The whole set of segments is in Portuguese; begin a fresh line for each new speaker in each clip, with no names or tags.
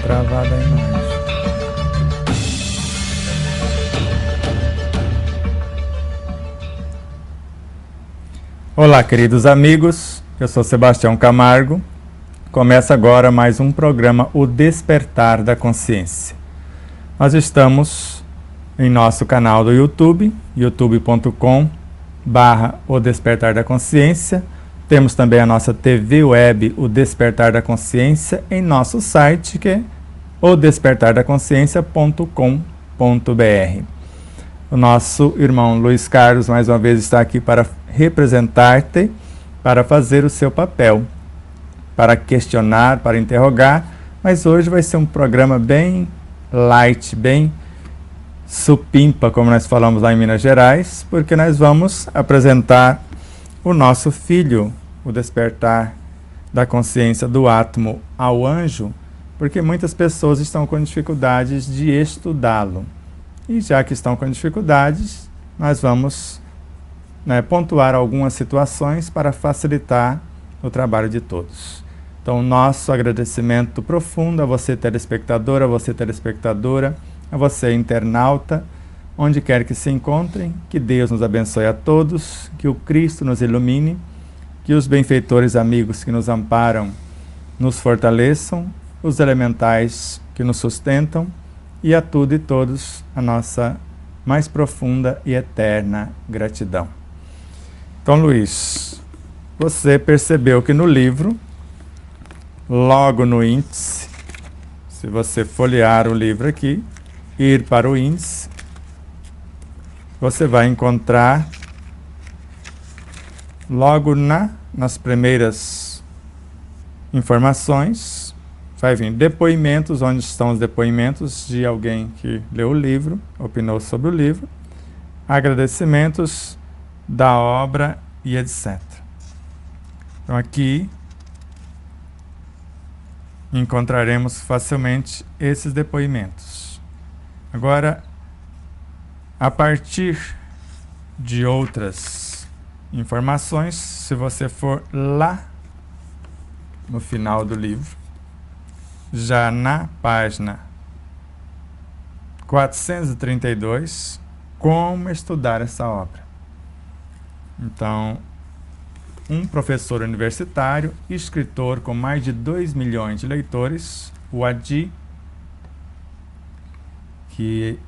Travada a imagem. Olá, queridos amigos, eu sou Sebastião Camargo. Começa agora mais um programa O Despertar da Consciência. Nós estamos em nosso canal do YouTube, youtube.com/O Despertar da Consciência. Temos também a nossa TV web, O Despertar da Consciência, em nosso site, que é odespertardaconsciência.com.br. O nosso irmão Luiz Carlos, mais uma vez, está aqui para representar-te, para fazer o seu papel, para questionar, para interrogar, mas hoje vai ser um programa bem light, bem supimpa, como nós falamos lá em Minas Gerais, porque nós vamos apresentar o nosso filho, o despertar da consciência do átomo ao anjo, porque muitas pessoas estão com dificuldades de estudá-lo. E já que estão com dificuldades, nós vamos pontuar algumas situações para facilitar o trabalho de todos. Então, nosso agradecimento profundo a você, telespectador, a você, telespectadora, a você, internauta, onde quer que se encontrem, que Deus nos abençoe a todos, que o Cristo nos ilumine, que os benfeitores amigos que nos amparam nos fortaleçam, os elementais que nos sustentam, e a tudo e todos a nossa mais profunda e eterna gratidão. Então, Luiz, você percebeu que no livro, logo no índice, se você folhear o livro aqui, ir para o índice, você vai encontrar logo nas primeiras informações, vai vir depoimentos, onde estão os depoimentos de alguém que leu o livro, opinou sobre o livro, agradecimentos da obra e etc. Então aqui encontraremos facilmente esses depoimentos. Agora, a partir de outras informações, se você for lá no final do livro, já na página 432, como estudar essa obra. Então, um professor universitário, escritor com mais de 2 milhões de leitores, o Adi, que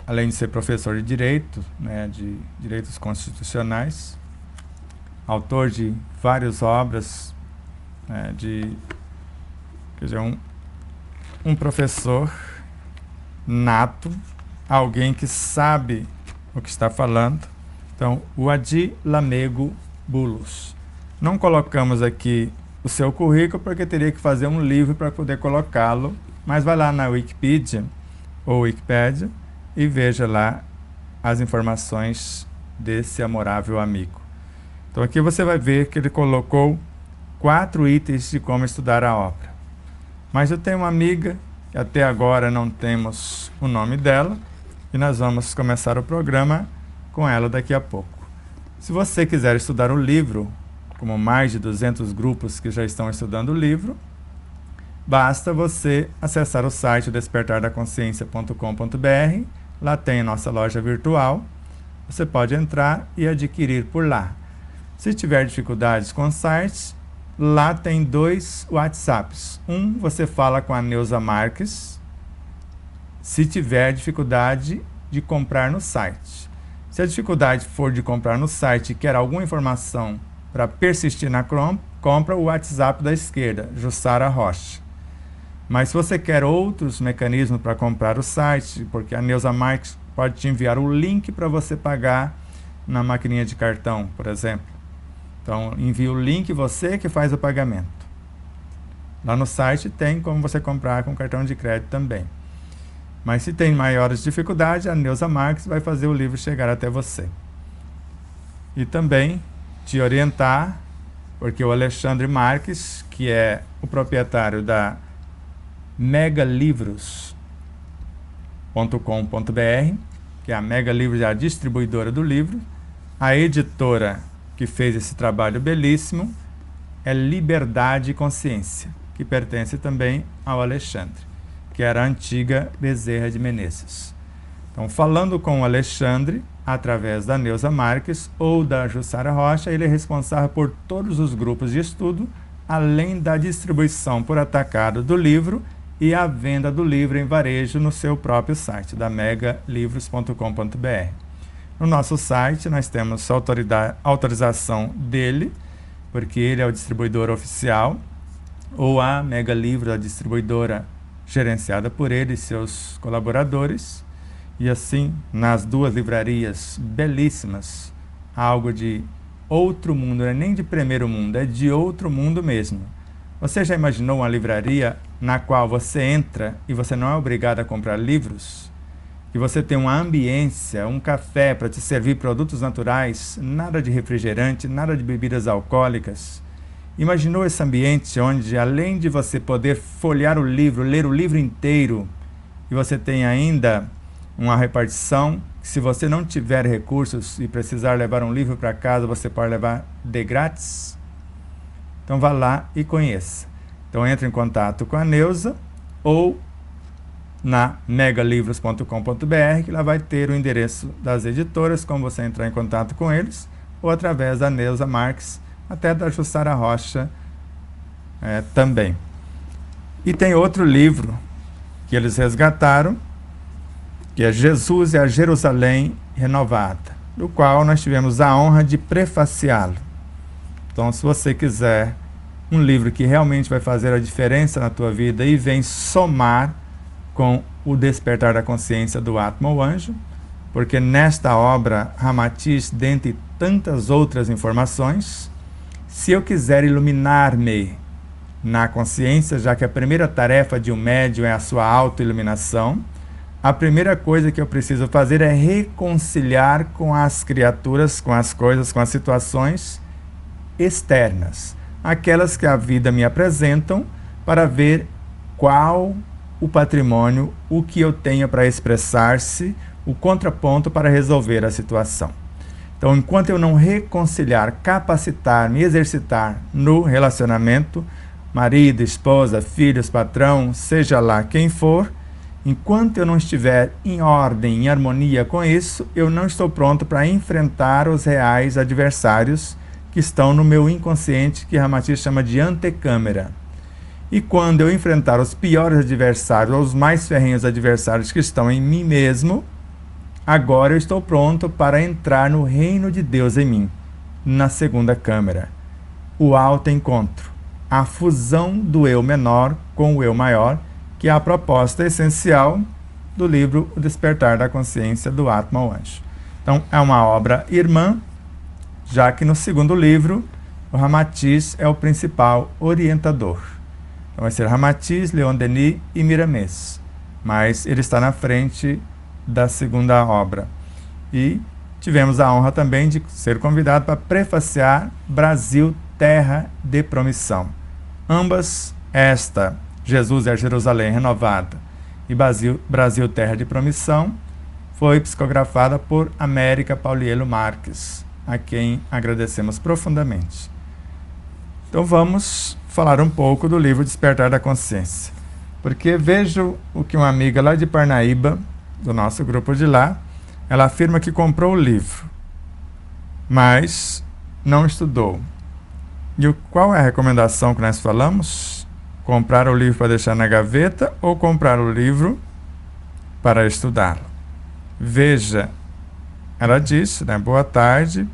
além de ser professor de direito, de direitos constitucionais, autor de várias obras, quer dizer, um professor nato, alguém que sabe o que está falando. Então, o Adi Lamego Bulus. Não colocamos aqui o seu currículo, porque teria que fazer um livro para poder colocá-lo, mas vai lá na Wikipedia, ou Wikipédia, e veja lá as informações desse amorável amigo. Então aqui você vai ver que ele colocou 4 itens de como estudar a obra. Mas eu tenho uma amiga, que até agora não temos o nome dela, e nós vamos começar o programa com ela daqui a pouco. Se você quiser estudar o livro, como mais de 200 grupos que já estão estudando o livro, basta você acessar o site despertardaconsciência.com.br. Lá tem a nossa loja virtual. Você pode entrar e adquirir por lá. Se tiver dificuldades com o site, lá tem 2 WhatsApps. Um, você fala com a Neuza Marques, se tiver dificuldade de comprar no site. Se a dificuldade for de comprar no site e quer alguma informação para persistir na compra, o WhatsApp da esquerda, Jussara Rocha. Mas se você quer outros mecanismos para comprar o site, porque a Neuza Marques pode te enviar o link para você pagar na maquininha de cartão, por exemplo. Então, envia o link, você que faz o pagamento. Lá no site tem como você comprar com cartão de crédito também. Mas se tem maiores dificuldades, a Neuza Marques vai fazer o livro chegar até você. E também te orientar, porque o Alexandre Marques, que é o proprietário da megalivros.com.br, que é a Mega Livros, é a distribuidora do livro. A editora que fez esse trabalho belíssimo é Liberdade e Consciência, que pertence também ao Alexandre, que era a antiga Bezerra de Menezes. Então, falando com o Alexandre, através da Neuza Marques ou da Jussara Rocha, ele é responsável por todos os grupos de estudo, além da distribuição por atacado do livro e a venda do livro em varejo no seu próprio site, da megalivros.com.br. No nosso site, nós temos autorização dele, porque ele é o distribuidor oficial, ou a Mega Livros, a distribuidora gerenciada por ele e seus colaboradores. E assim, nas duas livrarias belíssimas, algo de outro mundo, não é nem de primeiro mundo, é de outro mundo mesmo. Você já imaginou uma livraria na qual você entra e você não é obrigado a comprar livros? Que você tem uma ambiência, um café para te servir produtos naturais, nada de refrigerante, nada de bebidas alcoólicas. Imaginou esse ambiente onde, além de você poder folhear o livro, ler o livro inteiro, e você tem ainda uma repartição, que se você não tiver recursos e precisar levar um livro para casa, você pode levar de grátis? Então vá lá e conheça. Então entre em contato com a Neuza ou na megalivros.com.br, que lá vai ter o endereço das editoras, como você entrar em contato com eles, ou através da Neuza Marques, até da Jussara Rocha também. E tem outro livro que eles resgataram, que é Jesus e a Jerusalém Renovada, do qual nós tivemos a honra de prefaciá-lo. Então, se você quiser um livro que realmente vai fazer a diferença na tua vida e vem somar com o despertar da consciência do Atma, o anjo, porque nesta obra, Ramatiz, dentre tantas outras informações, se eu quiser iluminar-me na consciência, já que a primeira tarefa de um médium é a sua autoiluminação, a primeira coisa que eu preciso fazer é reconciliar com as criaturas, com as coisas, com as situações externas, aquelas que a vida me apresentam, para ver qual o patrimônio, o que eu tenho para expressar-se, o contraponto para resolver a situação. Então, enquanto eu não reconciliar, capacitar, me exercitar no relacionamento, marido, esposa, filhos, patrão, seja lá quem for, enquanto eu não estiver em ordem, em harmonia com isso, eu não estou pronto para enfrentar os reais adversários que estão no meu inconsciente, que Ramatiz chama de antecâmara. E quando eu enfrentar os piores adversários, ou os mais ferrenhos adversários que estão em mim mesmo, agora eu estou pronto para entrar no reino de Deus em mim, na segunda câmara. O autoencontro, a fusão do eu menor com o eu maior, que é a proposta essencial do livro O Despertar da Consciência do Atma, o Anjo. Então, é uma obra irmã, já que no segundo livro, o Ramatiz é o principal orientador. Então, vai ser Ramatiz, Leon Denis e Miramês, mas ele está na frente da segunda obra. E tivemos a honra também de ser convidado para prefaciar Brasil, Terra de Promissão. Ambas, esta, Jesus e a Jerusalém Renovada, e Brasil, Terra de Promissão, foi psicografada por América Paulielo Marques, a quem agradecemos profundamente. Então vamos falar um pouco do livro Despertar da Consciência, porque vejo o que uma amiga lá de Parnaíba, do nosso grupo de lá, ela afirma que comprou o livro, mas não estudou. E qual é a recomendação que nós falamos? Comprar o livro para deixar na gaveta ou comprar o livro para estudá-lo? Veja ela disse, né? Boa tarde.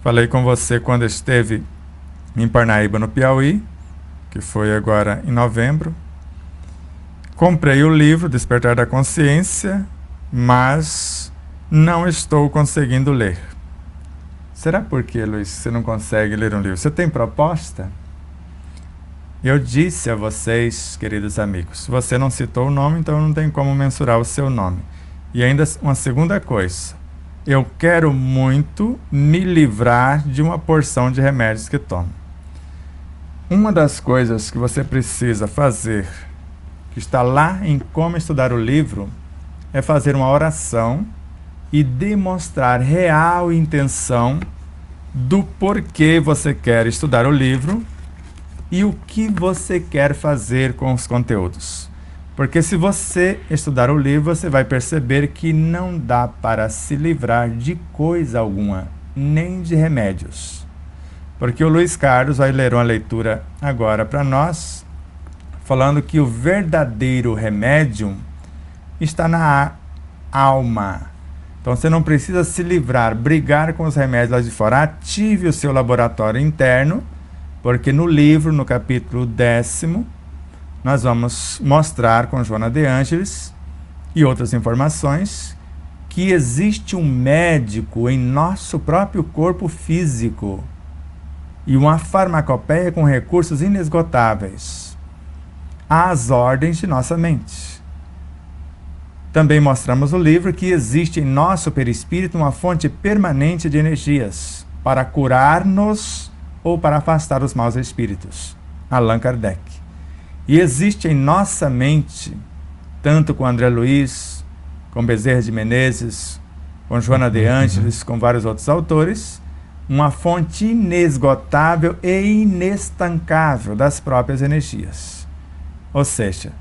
Falei com você quando esteve em Parnaíba, no Piauí, que foi agora em novembro. Comprei o livro Despertar da Consciência, mas não estou conseguindo ler. Será por que, Luiz, você não consegue ler um livro? Você tem proposta? Eu disse a vocês, queridos amigos, você não citou o nome, então não tem como mensurar o seu nome. E ainda uma segunda coisa, eu quero muito me livrar de uma porção de remédios que tomo. Uma das coisas que você precisa fazer, que está lá em Como Estudar o Livro, é fazer uma oração e demonstrar real intenção do porquê você quer estudar o livro e o que você quer fazer com os conteúdos. Porque se você estudar o livro, você vai perceber que não dá para se livrar de coisa alguma, nem de remédios. Porque o Luiz Carlos vai ler uma leitura agora para nós, falando que o verdadeiro remédio está na alma. Então você não precisa se livrar, brigar com os remédios lá de fora. Ative o seu laboratório interno, porque no livro, no capítulo 10º, nós vamos mostrar com Joana de Ângeles e outras informações que existe um médico em nosso próprio corpo físico e uma farmacopeia com recursos inesgotáveis às ordens de nossa mente. Também mostramos no livro que existe em nosso perispírito uma fonte permanente de energias para curar-nos ou para afastar os maus espíritos. Allan Kardec. E existe em nossa mente, tanto com André Luiz, com Bezerra de Menezes, com Joana de Ângeles, com vários outros autores, uma fonte inesgotável e inestancável das próprias energias. Ou seja,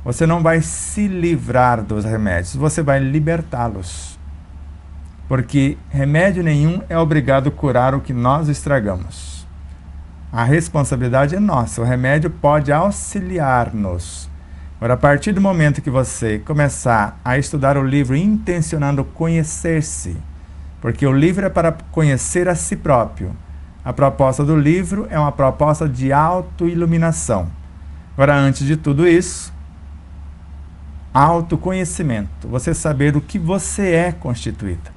você não vai se livrar dos remédios, você vai libertá-los. Porque remédio nenhum é obrigado a curar o que nós estragamos. A responsabilidade é nossa, o remédio pode auxiliar-nos. Agora, a partir do momento que você começar a estudar o livro intencionando conhecer-se, porque o livro é para conhecer a si próprio. A proposta do livro é uma proposta de autoiluminação. Agora, antes de tudo isso, autoconhecimento, você saber do que você é constituída.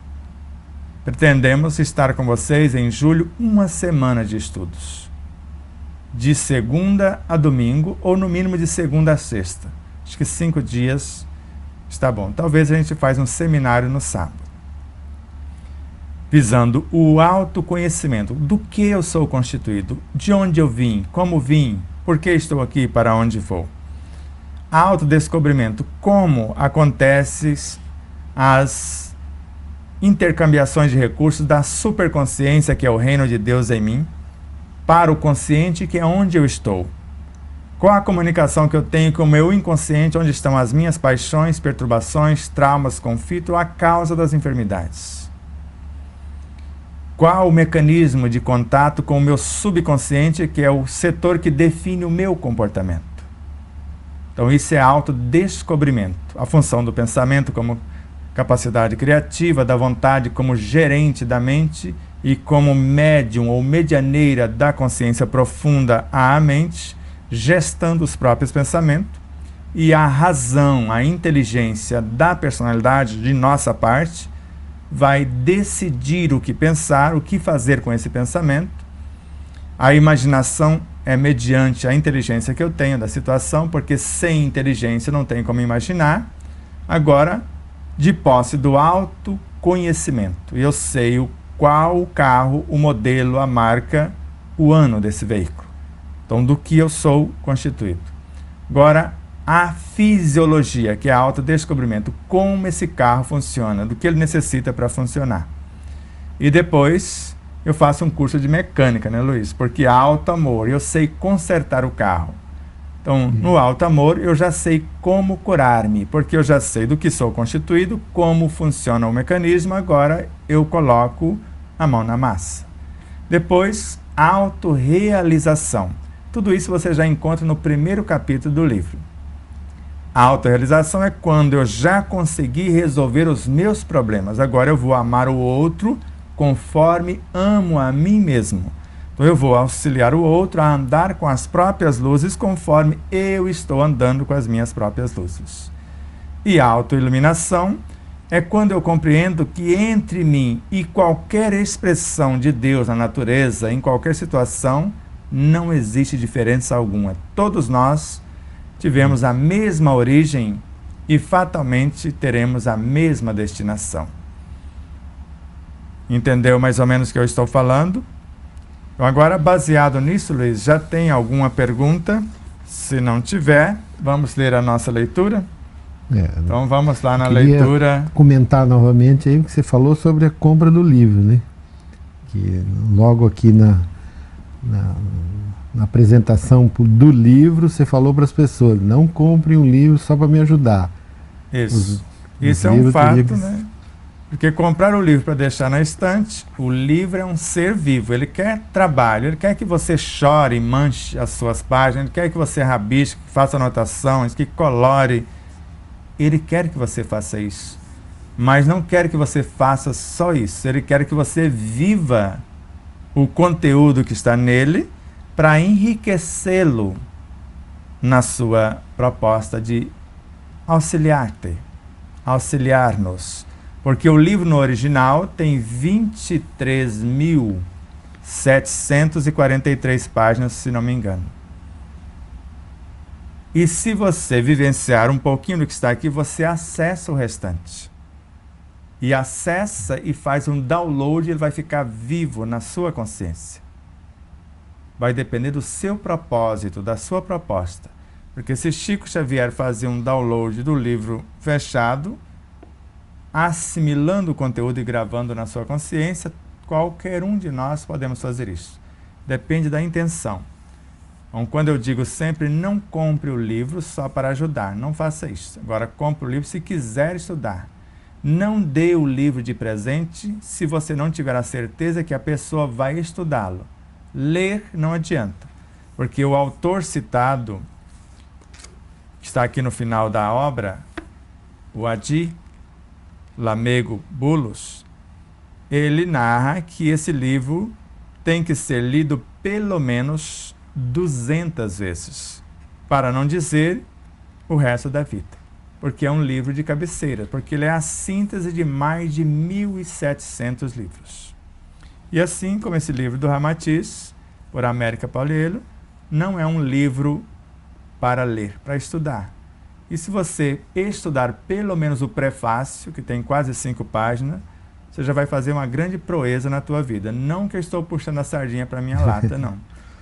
Pretendemos estar com vocês em julho, uma semana de estudos. De segunda a domingo, ou no mínimo de segunda a sexta. Acho que 5 dias está bom. Talvez a gente faça um seminário no sábado. Visando o autoconhecimento. Do que eu sou constituído? De onde eu vim? Como vim? Por que estou aqui? Para onde vou? Autodescobrimento. Como acontecem as intercambiações de recursos da superconsciência, que é o reino de Deus em mim, para o consciente, que é onde eu estou. Qual a comunicação que eu tenho com o meu inconsciente, onde estão as minhas paixões, perturbações, traumas, conflito, a causa das enfermidades. Qual o mecanismo de contato com o meu subconsciente, que é o setor que define o meu comportamento. Então isso é autodescobrimento. A função do pensamento como capacidade criativa, da vontade como gerente da mente e como médium ou medianeira da consciência profunda à mente, gestando os próprios pensamentos, e a razão, a inteligência da personalidade de nossa parte vai decidir o que pensar, o que fazer com esse pensamento. A imaginação é mediante a inteligência que eu tenho da situação, porque sem inteligência não tem como imaginar. Agora, de posse do autoconhecimento, eu sei qual o carro, o modelo, a marca, o ano desse veículo. Então, do que eu sou constituído. Agora, a fisiologia, que é autodescobrimento, como esse carro funciona, do que ele necessita para funcionar. E depois eu faço um curso de mecânica, né, Luiz? Porque alto amor, eu sei consertar o carro. Então, no alto amor, eu já sei como curar-me, porque eu já sei do que sou constituído, como funciona o mecanismo, agora eu coloco a mão na massa. Depois, autorrealização. Tudo isso você já encontra no primeiro capítulo do livro. A autorrealização é quando eu já consegui resolver os meus problemas. Agora eu vou amar o outro conforme amo a mim mesmo. Então eu vou auxiliar o outro a andar com as próprias luzes conforme eu estou andando com as minhas próprias luzes. E a autoiluminação é quando eu compreendo que entre mim e qualquer expressão de Deus na natureza, em qualquer situação, não existe diferença alguma. Todos nós tivemos a mesma origem e fatalmente teremos a mesma destinação. Entendeu mais ou menos o que eu estou falando? Então, agora, baseado nisso, Luiz, já tem alguma pergunta? Se não tiver, vamos ler a nossa leitura? Então, vamos lá na leitura.
Comentar novamente aí o que você falou sobre a compra do livro, né? Que logo aqui na apresentação do livro, você falou para as pessoas, não comprem um livro só para me ajudar.
Isso. Isso é um fato, né? Porque comprar o livro para deixar na estante, o livro é um ser vivo, ele quer trabalho, ele quer que você chore, manche as suas páginas, ele quer que você rabisque, que faça anotações, que colore. Ele quer que você faça isso, mas não quer que você faça só isso, ele quer que você viva o conteúdo que está nele para enriquecê-lo na sua proposta de auxiliar-te, auxiliar-nos. Porque o livro no original tem 23.743 páginas, se não me engano. E se você vivenciar um pouquinho do que está aqui, você acessa o restante. E acessa e faz um download, ele vai ficar vivo na sua consciência. Vai depender do seu propósito, da sua proposta. Porque se Chico Xavier fazia um download do livro fechado, assimilando o conteúdo e gravando na sua consciência, qualquer um de nós podemos fazer isso. Depende da intenção. Então, quando eu digo sempre, não compre o livro só para ajudar, não faça isso. Agora, compre o livro se quiser estudar. Não dê o livro de presente se você não tiver a certeza que a pessoa vai estudá-lo. Ler não adianta, porque o autor citado, que está aqui no final da obra, o Adi Lamego Bulos, ele narra que esse livro tem que ser lido pelo menos 200 vezes, para não dizer o resto da vida, porque é um livro de cabeceira, porque ele é a síntese de mais de 1.700 livros. E assim como esse livro do Ramatiz, por América Paulielo, não é um livro para ler, para estudar. E se você estudar pelo menos o prefácio, que tem quase 5 páginas, você já vai fazer uma grande proeza na tua vida. Não que eu estou puxando a sardinha para minha lata, não.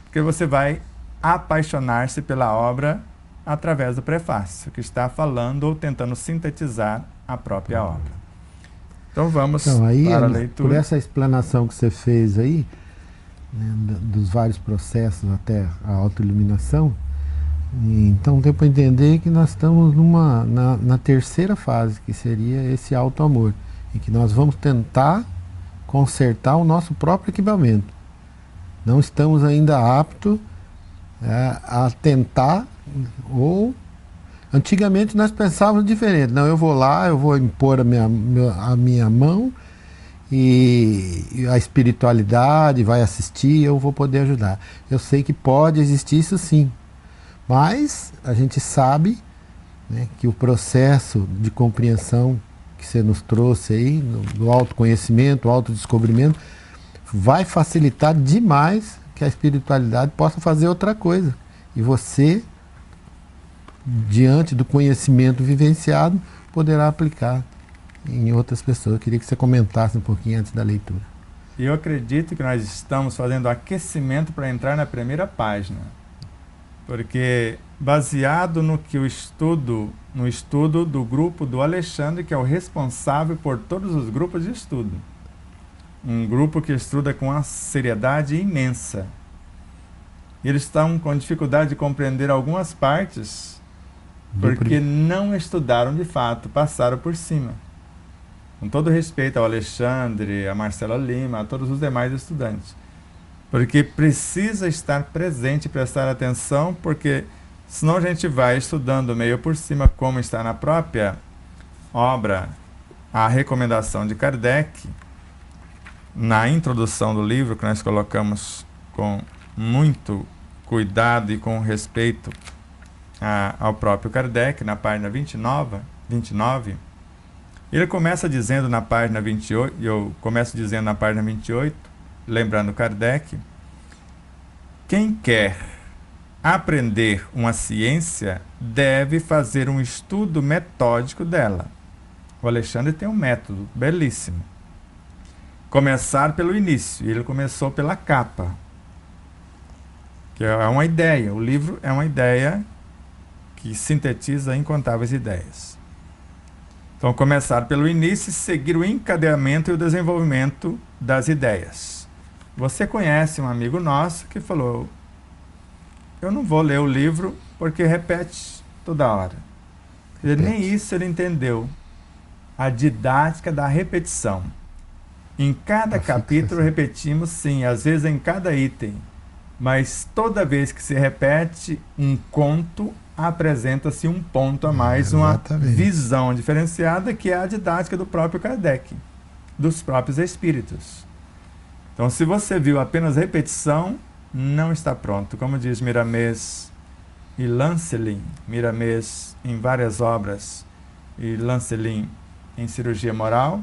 Porque você vai apaixonar-se pela obra através do prefácio, que está falando ou tentando sintetizar a própria obra. Então vamos para a leitura.
Por essa explanação que você fez aí, né, dos vários processos até a autoiluminação, então deu para entender que nós estamos na terceira fase, que seria esse auto-amor, em que nós vamos tentar consertar o nosso próprio equipamento. Não estamos ainda aptos a tentar, ou antigamente nós pensávamos diferente. Não, eu vou lá, eu vou impor a minha mão e a espiritualidade vai assistir, eu vou poder ajudar. Eu sei que pode existir isso sim, mas a gente sabe, né, que o processo de compreensão que você nos trouxe aí, do autoconhecimento, autodescobrimento, vai facilitar demais que a espiritualidade possa fazer outra coisa. E você, diante do conhecimento vivenciado, poderá aplicar em outras pessoas. Eu queria que você comentasse um pouquinho antes da leitura.
E eu acredito que nós estamos fazendo aquecimento para entrar na primeira página. Porque baseado no estudo do grupo do Alexandre, que é o responsável por todos os grupos de estudo. Um grupo que estuda com uma seriedade imensa. Eles estão com dificuldade de compreender algumas partes, porque não estudaram de fato, passaram por cima. Com todo respeito ao Alexandre, a Marcela Lima, a todos os demais estudantes. Porque precisa estar presente e prestar atenção, porque senão a gente vai estudando meio por cima, como está na própria obra, a recomendação de Kardec, na introdução do livro, que nós colocamos com muito cuidado e com respeito ao próprio Kardec, na página 29, ele começa dizendo na página 28, eu começo dizendo na página 28, lembrando Kardec, quem quer aprender uma ciência deve fazer um estudo metódico dela. O Alexandre tem um método belíssimo. Começar pelo início. Ele começou pela capa, que é uma ideia. O livro é uma ideia que sintetiza incontáveis ideias. Então, começar pelo início e seguir o encadeamento e o desenvolvimento das ideias. Você conhece um amigo nosso que falou, eu não vou ler o livro porque repete toda hora. Nem isso ele entendeu. A didática da repetição. Em cada capítulo repetimos, sim, às vezes em cada item. Mas toda vez que se repete um conto, apresenta-se um ponto a mais, uma visão diferenciada, que é a didática do próprio Kardec, dos próprios espíritos. Então, se você viu apenas repetição, não está pronto. Como diz Miramês e Lancelin, Miramês em várias obras e Lancelin em Cirurgia Moral,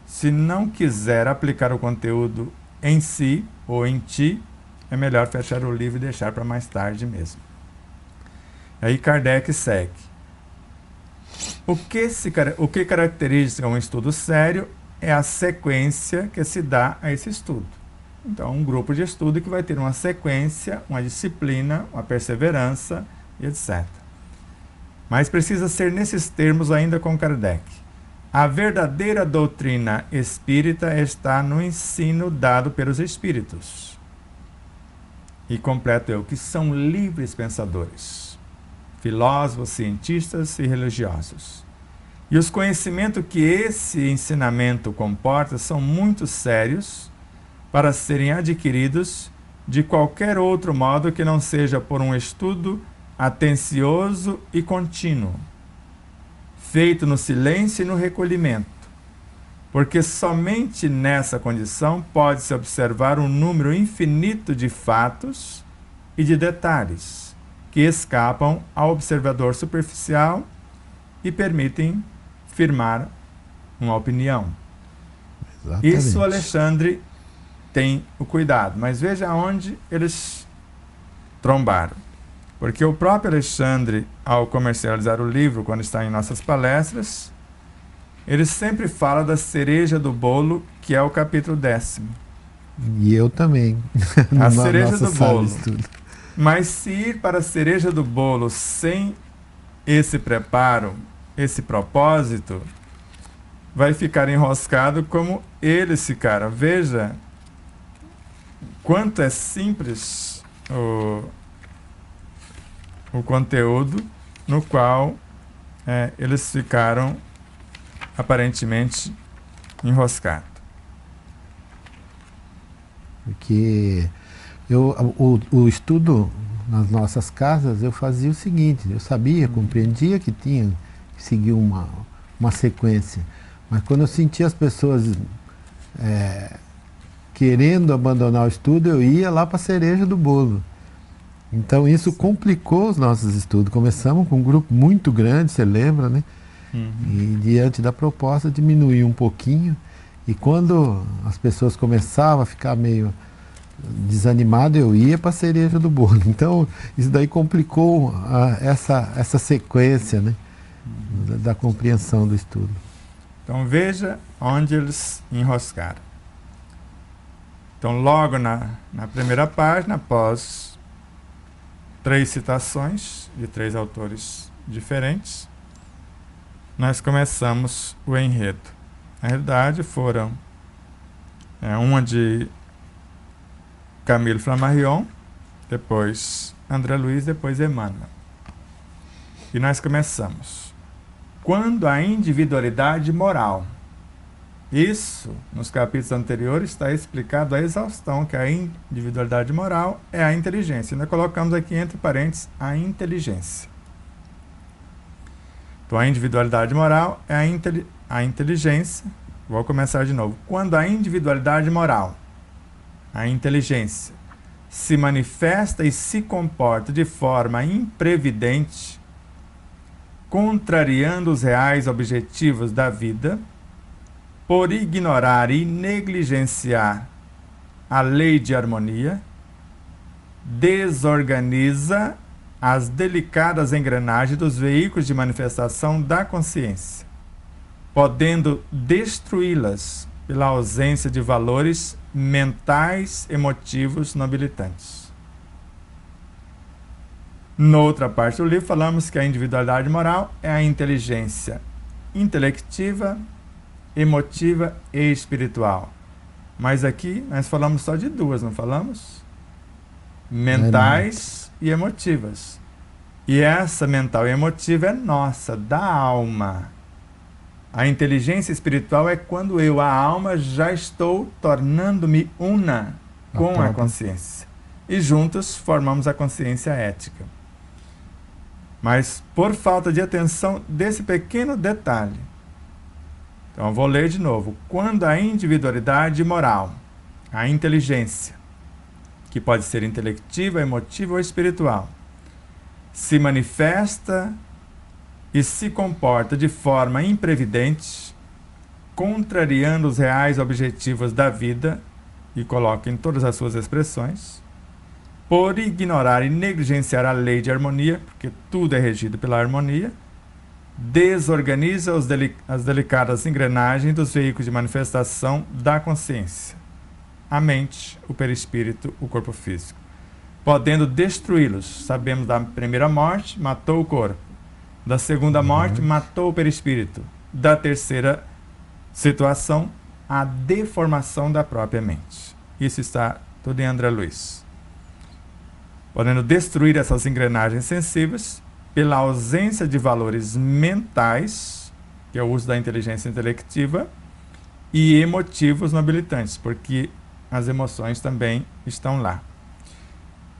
se não quiser aplicar o conteúdo em si ou em ti, é melhor fechar o livro e deixar para mais tarde mesmo. Aí Kardec segue. O que caracteriza um estudo sério é a sequência que se dá a esse estudo. Então, um grupo de estudo que vai ter uma sequência, uma disciplina, uma perseverança, etc. Mas precisa ser nesses termos ainda com Kardec. A verdadeira doutrina espírita está no ensino dado pelos espíritos. E completo eu, que são livres pensadores, filósofos, cientistas e religiosos. E os conhecimentos que esse ensinamento comporta são muito sérios para serem adquiridos de qualquer outro modo que não seja por um estudo atencioso e contínuo, feito no silêncio e no recolhimento, porque somente nessa condição pode-se observar um número infinito de fatos e de detalhes que escapam ao observador superficial e permitem firmar uma opinião.
Exatamente.
Isso o Alexandre tem o cuidado, mas veja onde eles trombaram. Porque o próprio Alexandre, ao comercializar o livro, quando está em nossas palestras, ele sempre fala da cereja do bolo, que é o capítulo 10º.
E eu também.
A cereja do bolo. Mas se ir para a cereja do bolo sem esse preparo, esse propósito, vai ficar enroscado como eles ficaram. Veja quanto é simples o conteúdo no qual eles ficaram aparentemente enroscados.
Porque o estudo nas nossas casas, eu fazia o seguinte, eu sabia, compreendia que tinha que seguir uma sequência, mas quando eu sentia as pessoas querendo abandonar o estudo, eu ia lá para a cereja do bolo. Então isso complicou os nossos estudos. Começamos com um grupo muito grande, você lembra, né? E diante da proposta diminuir um pouquinho, e quando as pessoas começavam a ficar meio desanimado, eu ia para a cereja do bolo. Então isso daí complicou essa sequência, né, da compreensão do estudo.
Então veja onde eles enroscaram. Então logo na primeira página, após 3 citações de 3 autores diferentes, nós começamos o enredo. Na realidade foram uma de Camille Flammarion, depois André Luiz, depois Emmanuel. E nós começamos. Quando a individualidade moral Isso, nos capítulos anteriores, está explicado a exaustão, que a individualidade moral é a inteligência. Nós colocamos aqui entre parênteses a inteligência. Então, a individualidade moral é a inteligência. Vou começar de novo. Quando a individualidade moral, a inteligência, se manifesta e se comporta de forma imprevidente, contrariando os reais objetivos da vida, por ignorar e negligenciar a lei de harmonia, desorganiza as delicadas engrenagens dos veículos de manifestação da consciência, podendo destruí-las pela ausência de valores mentais emotivos nobilitantes. Noutra parte do livro, falamos que a individualidade moral é a inteligência intelectiva, emotiva e espiritual. Mas aqui nós falamos só de duas, não falamos? Mentais e emotivas. E essa mental e emotiva é nossa, da alma. A inteligência espiritual é quando eu, a alma, já estou tornando-me una com a consciência. E juntos formamos a consciência ética. Mas por falta de atenção desse pequeno detalhe, então eu vou ler de novo. Quando a individualidade moral, a inteligência, que pode ser intelectiva, emotiva ou espiritual, se manifesta e se comporta de forma imprevidente, contrariando os reais objetivos da vida, e coloca em todas as suas expressões, por ignorar e negligenciar a lei de harmonia, porque tudo é regido pela harmonia, desorganiza as delicadas engrenagens dos veículos de manifestação da consciência, a mente, o perispírito, o corpo físico, podendo destruí-los. Sabemos da primeira morte, matou o corpo. Da segunda morte, matou o perispírito. Da terceira situação, a deformação da própria mente. Isso está tudo em André Luiz. Podendo destruir essas engrenagens sensíveis pela ausência de valores mentais, que é o uso da inteligência intelectiva, e emotivos nobilitantes, porque as emoções também estão lá.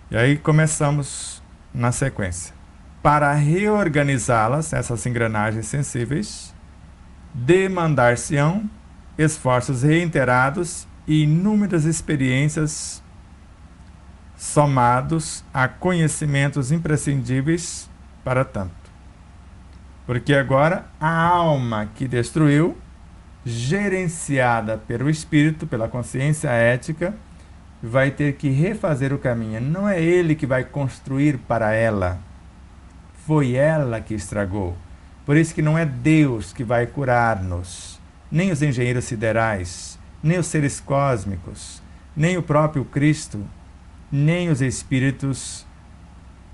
E aí começamos na sequência. Para reorganizá-las, essas engrenagens sensíveis, demandar-se-ão esforços reiterados e inúmeras experiências somados a conhecimentos imprescindíveis para tanto. Porque agora a alma que destruiu, gerenciada pelo espírito, pela consciência ética, vai ter que refazer o caminho. Não é ele que vai construir para ela. Foi ela que estragou. Por isso que não é Deus que vai curar-nos, nem os engenheiros siderais, nem os seres cósmicos, nem o próprio Cristo, nem os espíritos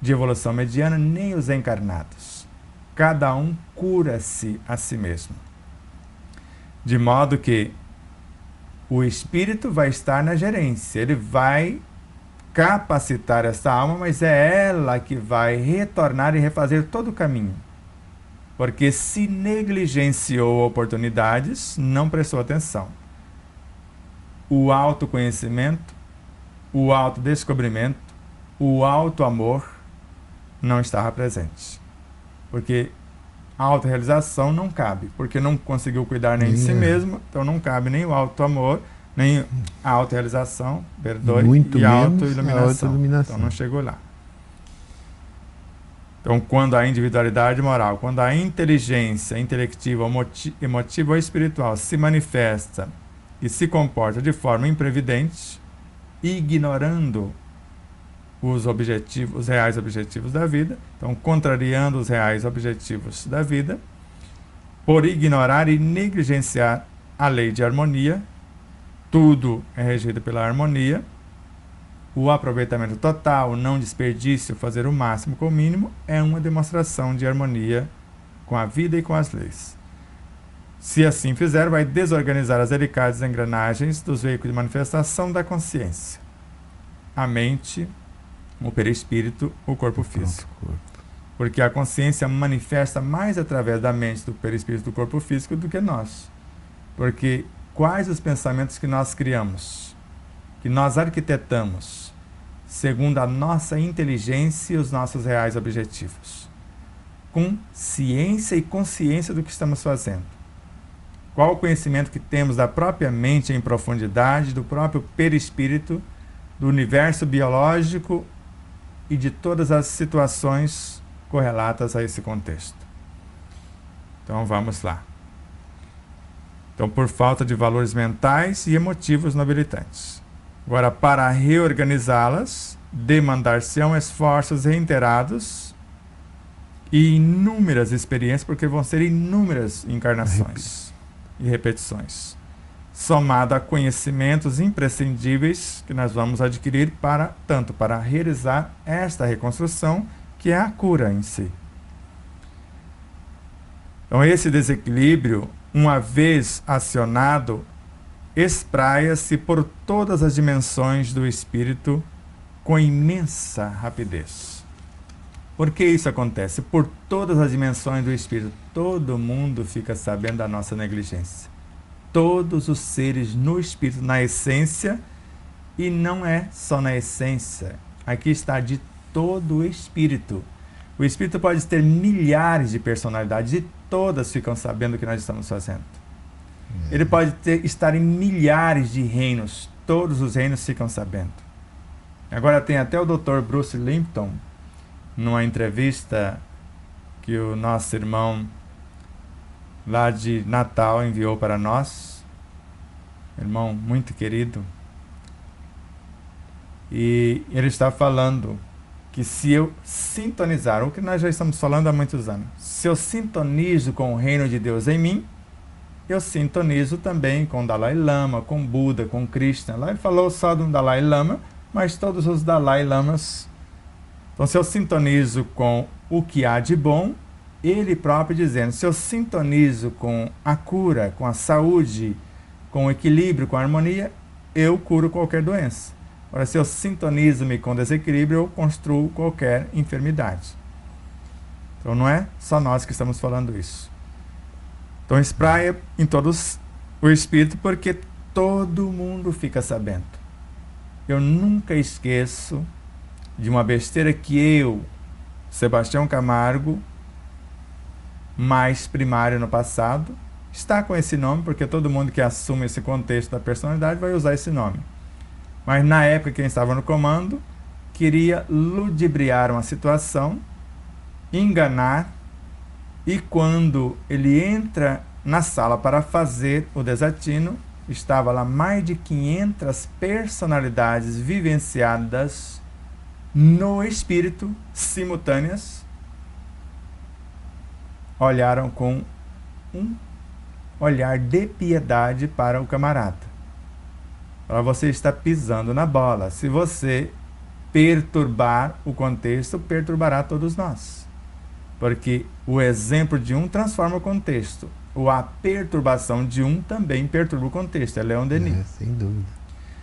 de evolução mediana, nem os encarnados. Cada um cura-se a si mesmo. De modo que o espírito vai estar na gerência, ele vai capacitar essa alma, mas é ela que vai retornar e refazer todo o caminho. Porque se negligenciou oportunidades, não prestou atenção. O autoconhecimento, o autodescobrimento, o autoamor não estava presente. Porque a autorrealização não cabe, porque não conseguiu cuidar nem de si mesmo, então não cabe nem o autoamor, nem a autorrealização, perdoe, e a autoiluminação. Então não chegou lá. Então, quando a individualidade moral, quando a inteligência intelectiva, emotiva ou espiritual se manifesta e se comporta de forma imprevidente, ignorando os objetivos, os reais objetivos da vida, então contrariando os reais objetivos da vida, por ignorar e negligenciar a lei de harmonia, tudo é regido pela harmonia, o aproveitamento total, o não desperdício, fazer o máximo com o mínimo, é uma demonstração de harmonia com a vida e com as leis. Se assim fizer, vai desorganizar as delicadas engrenagens dos veículos de manifestação da consciência, a mente, o perispírito, o corpo físico. Porque a consciência manifesta mais através da mente, do perispírito, do corpo físico do que nós. Porque quais os pensamentos que nós criamos, que nós arquitetamos, segundo a nossa inteligência e os nossos reais objetivos, com ciência e consciência do que estamos fazendo. Qual o conhecimento que temos da própria mente em profundidade, do próprio perispírito, do universo biológico e de todas as situações correlatas a esse contexto. Então vamos lá. Então, por falta de valores mentais e emotivos nobilitantes. Agora, para reorganizá-las, demandar-se-ão esforços reiterados e inúmeras experiências, porque vão ser inúmeras encarnações e repetições, somado a conhecimentos imprescindíveis que nós vamos adquirir tanto para realizar esta reconstrução, que é a cura em si. Então, esse desequilíbrio, uma vez acionado, espraia-se por todas as dimensões do espírito com imensa rapidez. Por que isso acontece? Por todas as dimensões do espírito. Todo mundo fica sabendo da nossa negligência. Todos os seres no espírito, na essência, e não é só na essência. Aqui está de todo o espírito. O espírito pode ter milhares de personalidades e todas ficam sabendo o que nós estamos fazendo. Ele pode estar em milhares de reinos, todos os reinos ficam sabendo. Agora tem até o Dr. Bruce Lipton, numa entrevista que o nosso irmão lá de Natal enviou para nós, irmão muito querido, e ele está falando que se eu sintonizar, o que nós já estamos falando há muitos anos, se eu sintonizo com o reino de Deus em mim, eu sintonizo também com o Dalai Lama, com Buda, com Krishna. Lá ele falou só do Dalai Lama, mas todos os Dalai Lamas. Então, se eu sintonizo com o que há de bom, ele próprio dizendo, se eu sintonizo com a cura, com a saúde, com o equilíbrio, com a harmonia, eu curo qualquer doença. Agora, se eu sintonizo-me com desequilíbrio, eu construo qualquer enfermidade. Então, não é só nós que estamos falando isso. Então, espraia em todos o espírito, porque todo mundo fica sabendo. Eu nunca esqueço de uma besteira que eu, Sebastião Camargo, mais primário no passado, está com esse nome, porque todo mundo que assume esse contexto da personalidade vai usar esse nome. Mas na época quem estava no comando queria ludibriar uma situação, enganar, e quando ele entra na sala para fazer o desatino, estava lá mais de 500 personalidades vivenciadas no espírito, simultâneas, olharam com um olhar de piedade para o camarada. Para você está pisando na bola. Se você perturbar o contexto, perturbará todos nós. Porque o exemplo de um transforma o contexto. Ou a perturbação de um também perturba o contexto. É Leon Denis.
Sem dúvida.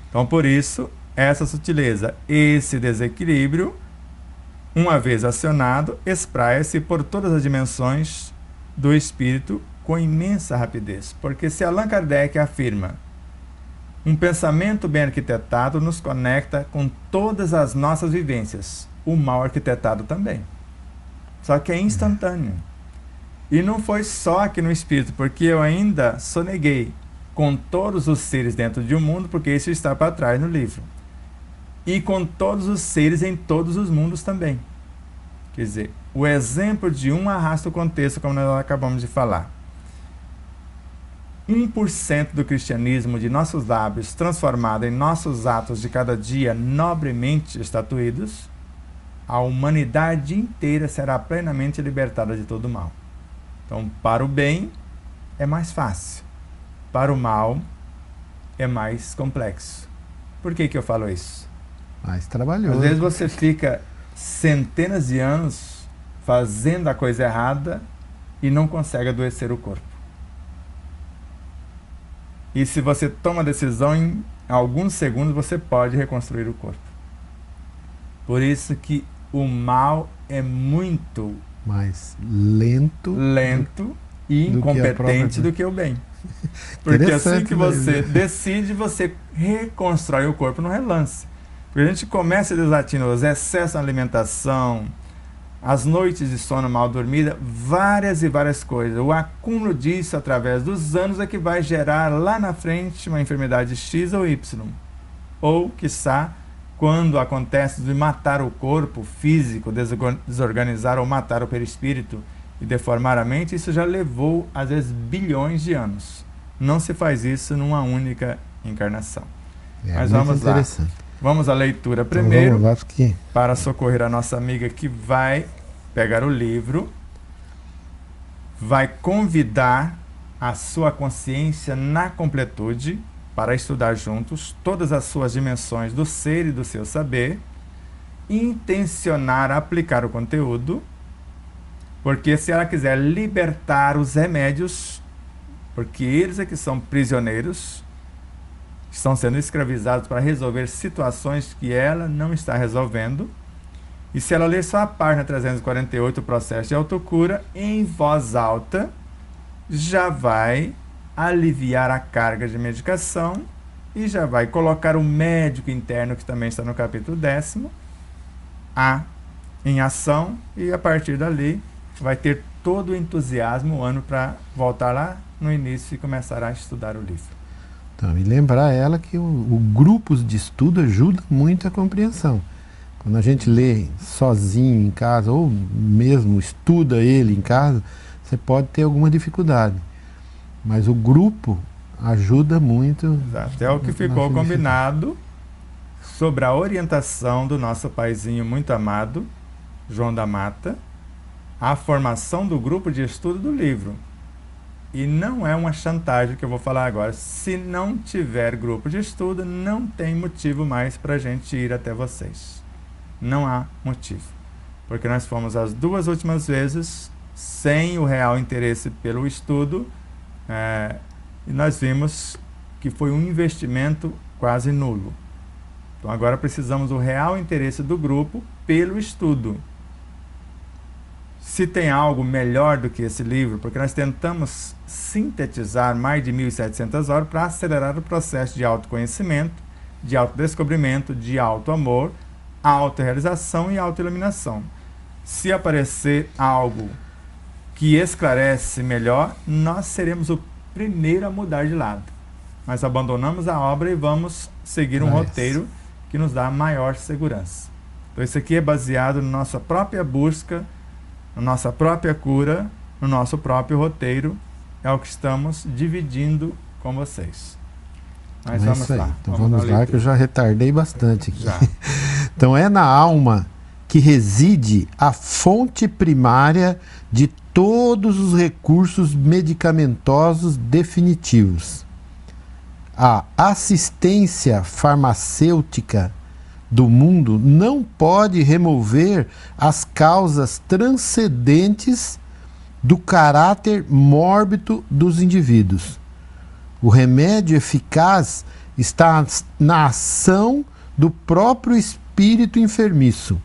Então, por isso, essa sutileza, esse desequilíbrio, uma vez acionado, espraia-se por todas as dimensões do espírito com imensa rapidez. Porque se Allan Kardec afirma, um pensamento bem arquitetado nos conecta com todas as nossas vivências, o mal arquitetado também. Só que é instantâneo. E não foi só aqui no espírito, porque eu ainda soneguei com todos os seres dentro de um mundo, porque isso está para trás no livro. E com todos os seres em todos os mundos também. Quer dizer, o exemplo de um arrasta o contexto, como nós acabamos de falar. 1% do cristianismo de nossos lábios transformado em nossos atos de cada dia nobremente estatuídos, a humanidade inteira será plenamente libertada de todo o mal. Então, para o bem é mais fácil. Para o mal é mais complexo. Por que eu falo isso?
Mais trabalhoso.
Às vezes você fica centenas de anos fazendo a coisa errada e não consegue adoecer o corpo. E se você toma a decisão, em alguns segundos você pode reconstruir o corpo. Por isso que o mal é muito
mais lento
e incompetente do que o bem. Porque assim que você decide, você reconstrói o corpo no relance. Porque a gente começa desatindo os excessos na alimentação, as noites de sono mal dormida, várias e várias coisas. O acúmulo disso através dos anos é que vai gerar lá na frente uma enfermidade X ou Y. Ou, quiçá, quando acontece de matar o corpo físico, desorganizar ou matar o perispírito e deformar a mente, isso já levou, às vezes, bilhões de anos. Não se faz isso numa única encarnação. Mas vamos lá. Vamos à leitura primeiro,
então,
para socorrer a nossa amiga que vai pegar o livro, vai convidar a sua consciência na completude para estudar juntos todas as suas dimensões do ser e do seu saber, intencionar aplicar o conteúdo, porque se ela quiser libertar os remédios, porque eles é que são prisioneiros, estão sendo escravizados para resolver situações que ela não está resolvendo. E se ela ler só a página 348, o processo de autocura, em voz alta, já vai aliviar a carga de medicação e já vai colocar o médico interno, que também está no capítulo 10º, em ação, e a partir dali vai ter todo o entusiasmo, o ano para voltar lá no início e começar a estudar o livro.
Então, e lembrar ela que o grupos de estudo ajuda muito a compreensão. Quando a gente lê sozinho em casa, ou mesmo estuda ele em casa, você pode ter alguma dificuldade. Mas o grupo ajuda muito.
Exato. É o que ficou combinado sobre a orientação do nosso paizinho muito amado, João da Mata, a formação do grupo de estudo do livro. E não é uma chantagem que eu vou falar agora. Se não tiver grupo de estudo, não tem motivo mais para a gente ir até vocês. Não há motivo. Porque nós fomos as 2 últimas vezes sem o real interesse pelo estudo, e nós vimos que foi um investimento quase nulo. Então agora precisamos do real interesse do grupo pelo estudo. Se tem algo melhor do que esse livro, porque nós tentamos sintetizar mais de 1.700 horas para acelerar o processo de autoconhecimento, de autodescobrimento, de autoamor, autorrealização e autoiluminação. Se aparecer algo que esclarece melhor, nós seremos o primeiro a mudar de lado. Mas abandonamos a obra e vamos seguir um roteiro que nos dá maior segurança. Então isso aqui é baseado na nossa própria busca, na nossa própria cura, no nosso próprio roteiro, é o que estamos dividindo com vocês. Mas vamos lá.
Então vamos lá, que eu já retardei bastante aqui.
Já.
Então é na alma que reside a fonte primária de todos os recursos medicamentosos definitivos. A assistência farmacêutica do mundo não pode remover as causas transcendentes do caráter mórbido dos indivíduos. O remédio eficaz está na ação do próprio espírito enfermiço.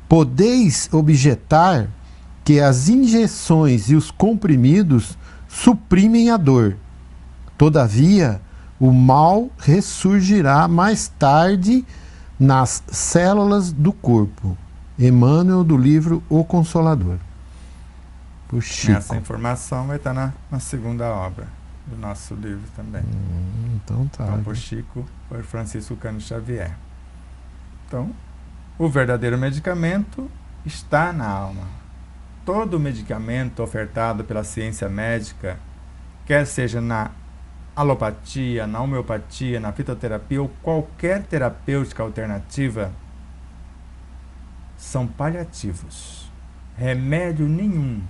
Podeis objetar que as injeções e os comprimidos suprimem a dor. Todavia, o mal ressurgirá mais tarde nas células do corpo. Emmanuel, do livro O Consolador. Por Chico.
Essa informação vai estar na segunda obra do nosso livro também.
Então tá.
Então, por Chico, por Francisco Cândido Xavier. Então, o verdadeiro medicamento está na alma. Todo medicamento ofertado pela ciência médica, quer seja na alopatia, na homeopatia, na fitoterapia ou qualquer terapêutica alternativa, são paliativos. Remédio nenhum,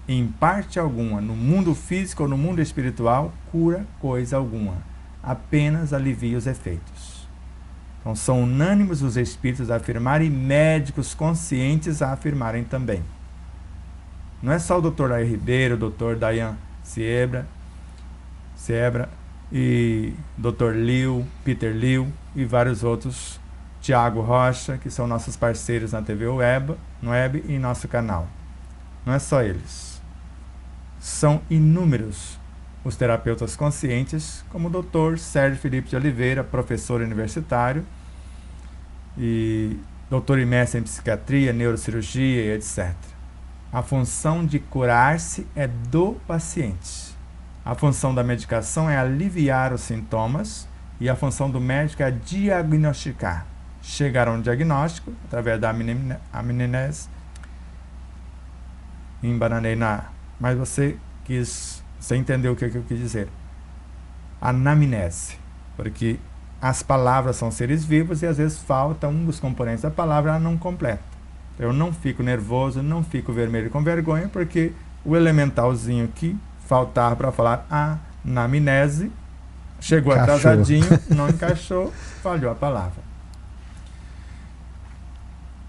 em parte alguma, no mundo físico ou no mundo espiritual, cura coisa alguma. Apenas alivia os efeitos. Então são unânimes os espíritos a afirmarem e médicos conscientes a afirmarem também. Não é só o Dr. Daí Ribeiro, o Dr. Dayan Siebra e Dr. Liu, Peter Liu e vários outros, Tiago Rocha, que são nossos parceiros na TV Web e em nosso canal. Não é só eles. São inúmeros os terapeutas conscientes, como o Dr. Sérgio Felipe de Oliveira, professor universitário e doutor e mestre em psiquiatria, neurocirurgia e etc. A função de curar-se é do paciente. A função da medicação é aliviar os sintomas e a função do médico é diagnosticar. Chegar a um diagnóstico através da anamnese. Embananei mas você entendeu o que eu quis dizer. Anamnese, porque as palavras são seres vivos e às vezes falta um dos componentes da palavra, ela não completa. Eu não fico nervoso, não fico vermelho com vergonha, porque o elementalzinho que faltava para falar anamnese chegou atrasadinho, não encaixou, falhou a palavra.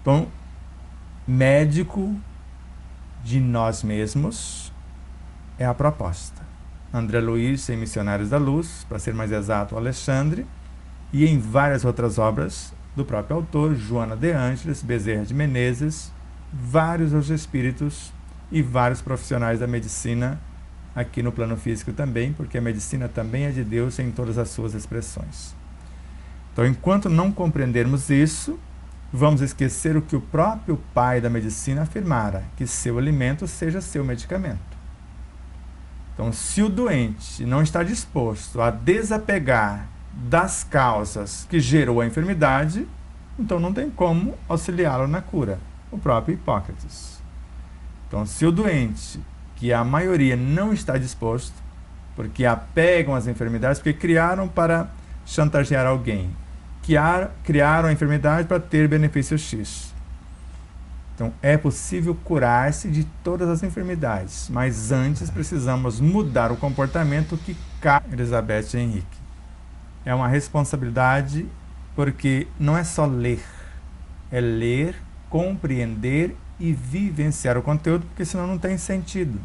Então, médico de nós mesmos é a proposta. André Luiz em Missionários da Luz, para ser mais exato, Alexandre, e em várias outras obras do próprio autor, Joana de Ângeles, Bezerra de Menezes, vários os espíritos e vários profissionais da medicina aqui no plano físico também, porque a medicina também é de Deus em todas as suas expressões. Então, enquanto não compreendermos isso, vamos esquecer o que o próprio pai da medicina afirmara, que seu alimento seja seu medicamento. Então, se o doente não está disposto a desapegar das causas que gerou a enfermidade, então não tem como auxiliá-lo na cura. O próprio Hipócrates. Então, se o doente, que a maioria não está disposto, porque apegam às enfermidades, porque criaram para chantagear alguém, criaram a enfermidade para ter benefício X. Então, é possível curar-se de todas as enfermidades, mas antes precisamos mudar o comportamento que cabe a Elizabeth Henrique. É uma responsabilidade, porque não é só ler, é ler, compreender e vivenciar o conteúdo, porque senão não tem sentido.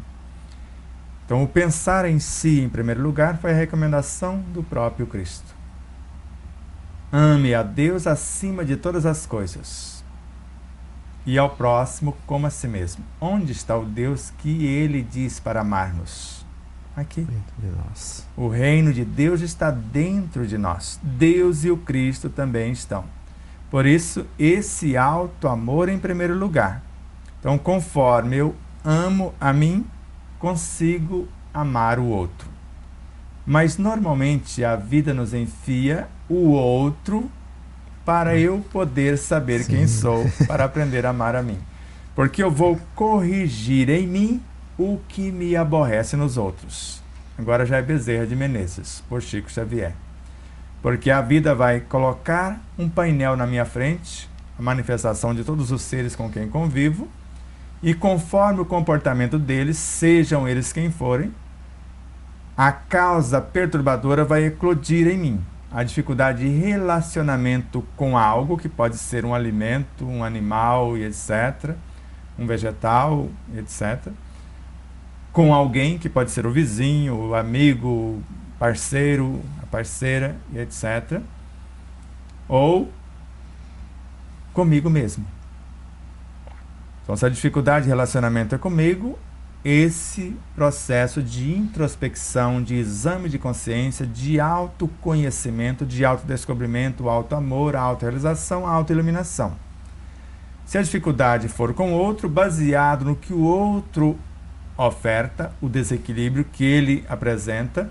Então, o pensar em si, em primeiro lugar, foi a recomendação do próprio Cristo. Ame a Deus acima de todas as coisas e ao próximo como a si mesmo. Onde está o Deus que Ele diz para amar-nos? Aqui.
Dentro de nós.
O reino de Deus está dentro de nós. Deus e o Cristo também estão. Por isso, esse alto amor em primeiro lugar. Então, conforme eu amo a mim, consigo amar o outro. Mas, normalmente, a vida nos enfia o outro para eu poder saber quem sou, para aprender a amar a mim. Porque eu vou corrigir em mim o que me aborrece nos outros. Agora já é Bezerra de Menezes, por Chico Xavier. Porque a vida vai colocar um painel na minha frente, a manifestação de todos os seres com quem convivo, e conforme o comportamento deles, sejam eles quem forem, a causa perturbadora vai eclodir em mim. A dificuldade de relacionamento com algo, que pode ser um alimento, um animal e etc., um vegetal, etc., com alguém, que pode ser o vizinho, o amigo, o parceiro, a parceira e etc., ou comigo mesmo. Então, se a dificuldade de relacionamento é comigo, esse processo de introspecção, de exame de consciência, de autoconhecimento, de autodescobrimento, autoamor, autorrealização, autoiluminação. Se a dificuldade for com o outro, baseado no que o outro oferta, o desequilíbrio que ele apresenta,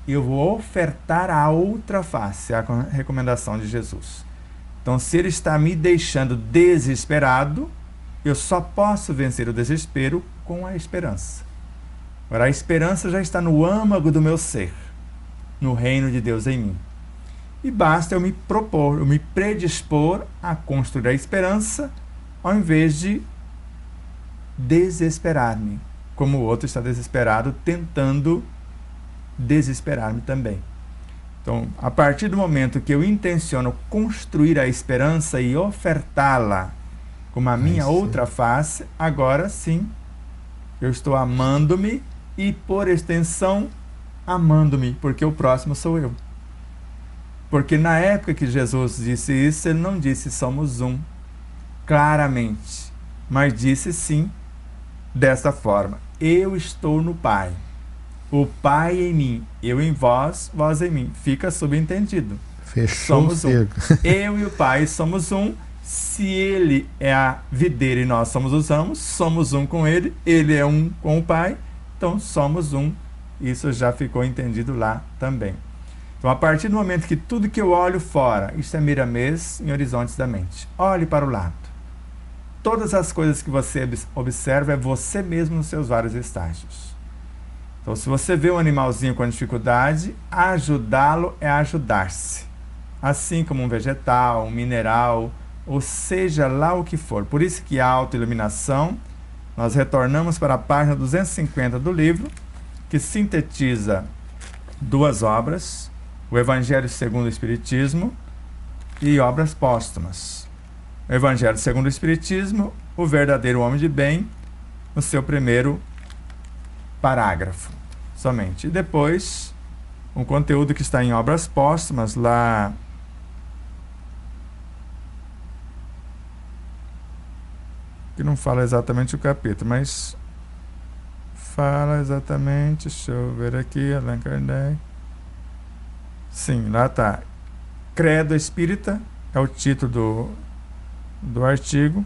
eu vou ofertar a outra face, a recomendação de Jesus. Então, se ele está me deixando desesperado, eu só posso vencer o desespero com a esperança. Agora, a esperança já está no âmago do meu ser, no reino de Deus em mim. E basta eu me propor, eu me predispor a construir a esperança, ao invés de desesperar-me, como o outro está desesperado, tentando desesperar-me também. Então, a partir do momento que eu intenciono construir a esperança e ofertá-la como a minha outra face, agora sim, eu estou amando-me e, por extensão, amando-me, porque o próximo sou eu. Porque na época que Jesus disse isso, ele não disse somos um, claramente, mas disse sim, desta forma: eu estou no Pai, o Pai em mim, eu em vós, vós em mim. Fica subentendido.
Fechou o cerco.
Eu e o Pai somos um. Se Ele é a videira e nós somos os ramos, somos um com Ele. Ele é um com o Pai, então somos um. Isso já ficou entendido lá também. Então, a partir do momento que tudo que eu olho fora, isto é Miramês em horizontes da mente. Olhe para o lado. Todas as coisas que você observa é você mesmo nos seus vários estágios. Então, se você vê um animalzinho com dificuldade, ajudá-lo é ajudar-se. Assim como um vegetal, um mineral, ou seja lá o que for. Por isso que a autoiluminação, nós retornamos para a página 250 do livro, que sintetiza duas obras, o Evangelho segundo o Espiritismo e obras póstumas. O Evangelho segundo o Espiritismo, o verdadeiro homem de bem, no seu primeiro parágrafo, somente. E depois, um conteúdo que está em obras póstumas, lá que não fala exatamente o capítulo, mas fala exatamente, deixa eu ver aqui, Allan Kardec. Sim, lá está. Credo Espírita é o título do artigo,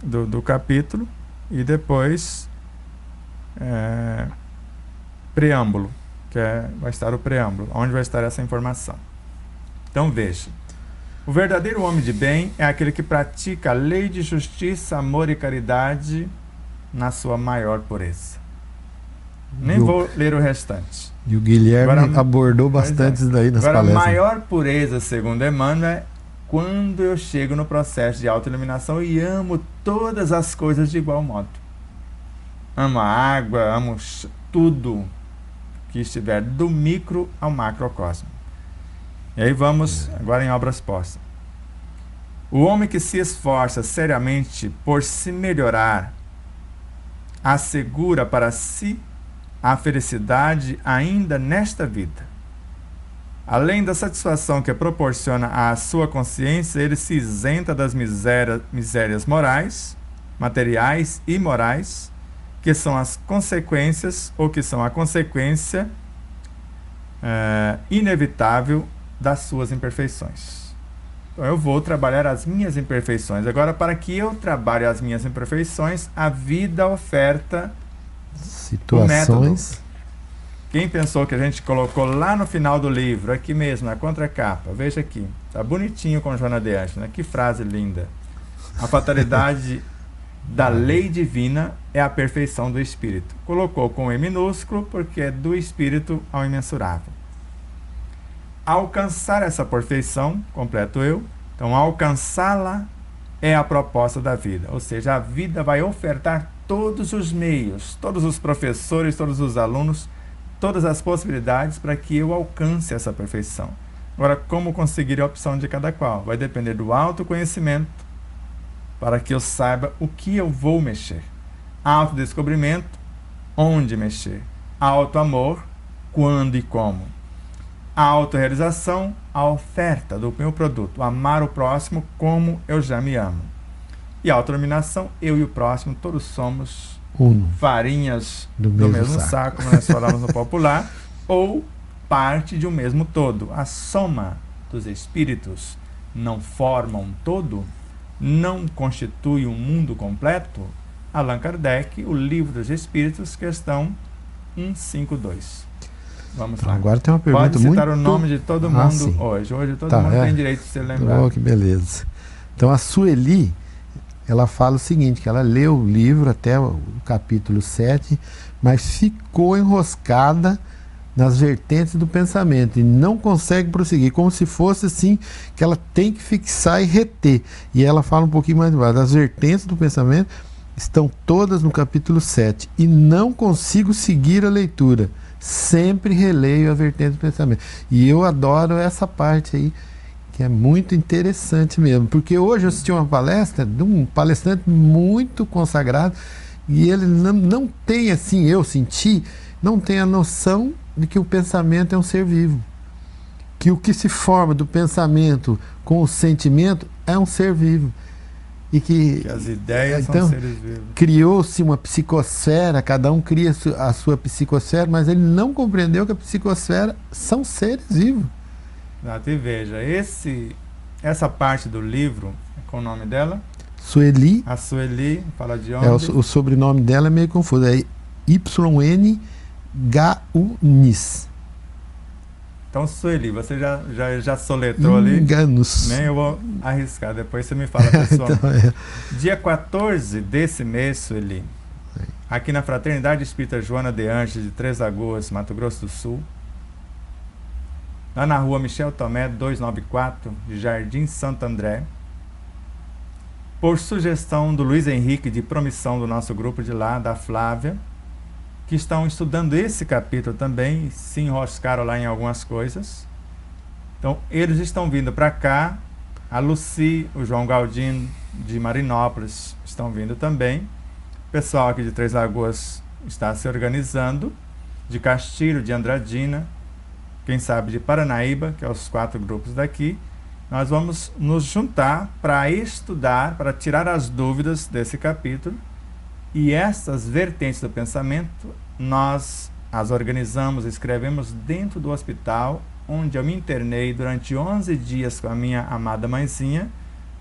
do capítulo, e depois preâmbulo, vai estar o preâmbulo, onde vai estar essa informação. Então veja, o verdadeiro homem de bem é aquele que pratica a lei de justiça, amor e caridade na sua maior pureza. Nem vou ler o restante.
E o Guilherme agora, abordou bastante isso daí nas palestras.
Agora, a maior pureza, segundo Emmanuel, é quando eu chego no processo de autoiluminação e amo todas as coisas de igual modo. Amo a água, amo tudo que estiver do micro ao macrocosmo. E aí vamos agora em obras póstumas. O homem que se esforça seriamente por se melhorar assegura para si a felicidade ainda nesta vida. Além da satisfação que proporciona à sua consciência, ele se isenta das misérias morais, materiais e morais, que são as consequências, ou que são a consequência inevitável das suas imperfeições. Então eu vou trabalhar as minhas imperfeições. Agora, para que eu trabalhe as minhas imperfeições, a vida oferta
situações.
Quem pensou que a gente colocou lá no final do livro, aqui mesmo, na contracapa, veja aqui, tá bonitinho com Joana de Ângeles, né? Que frase linda. A fatalidade da lei divina é a perfeição do espírito. Colocou com E minúsculo porque é do espírito ao imensurável. Alcançar essa perfeição, completo eu, então alcançá-la é a proposta da vida, ou seja, a vida vai ofertar todos os meios, todos os professores, todos os alunos, todas as possibilidades para que eu alcance essa perfeição. Agora, como conseguir a opção de cada qual? Vai depender do autoconhecimento, para que eu saiba o que eu vou mexer. Autodescobrimento, onde mexer. Autoamor, quando e como. A autorrealização, a oferta do meu produto. Amar o próximo como eu já me amo. E a autoiluminação, eu e o próximo, todos somos farinhas do mesmo saco, como nós falamos no popular, ou parte de um mesmo todo. A soma dos espíritos não forma um todo, não constitui um mundo completo. Allan Kardec, o Livro dos Espíritos, questão 152. Vamos lá.
Agora tem uma pergunta.
Pode citar o nome de todo mundo hoje. Hoje todo mundo tem direito de ser lembrado.
Oh, que beleza. Então a Sueli, ela fala o seguinte, que ela leu o livro até o capítulo 7, mas ficou enroscada nas vertentes do pensamento e não consegue prosseguir, como se fosse assim, que ela tem que fixar e reter. E ela fala um pouquinho mais embaixo, as vertentes do pensamento estão todas no capítulo 7 e não consigo seguir a leitura. Sempre releio a vertente do pensamento. E eu adoro essa parte aí, que é muito interessante mesmo, porque hoje eu assisti uma palestra de um palestrante muito consagrado e ele não tem, assim, eu senti, não tem a noção de que o pensamento é um ser vivo, que o que se forma do pensamento com o sentimento é um ser vivo. e que
as ideias
então,
são seres vivos.
Criou-se uma psicosfera, cada um cria a sua psicosfera, mas ele não compreendeu que a psicosfera são seres vivos.
Exato. E veja, essa parte do livro, qual o nome dela?
Sueli.
A Sueli, fala de onde?
O sobrenome dela é meio confuso, é Y-N-G-U-N-I-S.
Então, Sueli, você já soletrou ali?
Enganos.
Nem eu vou arriscar, depois você me fala pessoalmente.
Então,
Dia 14 desse mês, Sueli, aqui na Fraternidade Espírita Joana de Anjos, de Três Lagoas, Mato Grosso do Sul, lá na rua Michel Tomé, 294, de Jardim Santo André, por sugestão do Luiz Henrique, de promissão do nosso grupo de lá, da Flávia, que estão estudando esse capítulo também, se enroscaram lá em algumas coisas. Então, eles estão vindo para cá, a Luci, o João Galdino, de Marinópolis, estão vindo também. O pessoal aqui de Três Lagoas está se organizando, de Castilho, de Andradina, quem sabe de Paranaíba, que é os 4 grupos daqui. Nós vamos nos juntar para estudar, para tirar as dúvidas desse capítulo. E essas vertentes do pensamento, nós as organizamos, escrevemos dentro do hospital, onde eu me internei durante 11 dias com a minha amada mãezinha,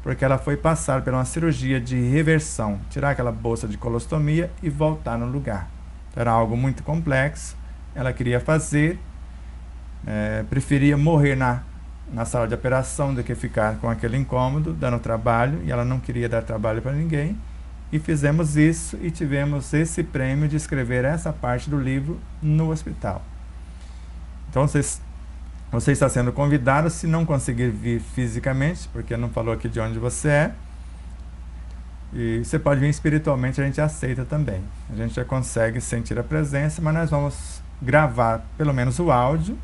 porque ela foi passar por uma cirurgia de reversão, tirar aquela bolsa de colostomia e voltar no lugar. Era algo muito complexo, ela queria fazer, preferia morrer na sala de operação do que ficar com aquele incômodo, dando trabalho, e ela não queria dar trabalho para ninguém. E fizemos isso e tivemos esse prêmio de escrever essa parte do livro no hospital. Então você está sendo convidado, se não conseguir vir fisicamente, porque não falou aqui de onde você é, e você pode vir espiritualmente, a gente aceita também. A gente já consegue sentir a presença, mas nós vamos gravar pelo menos o áudio,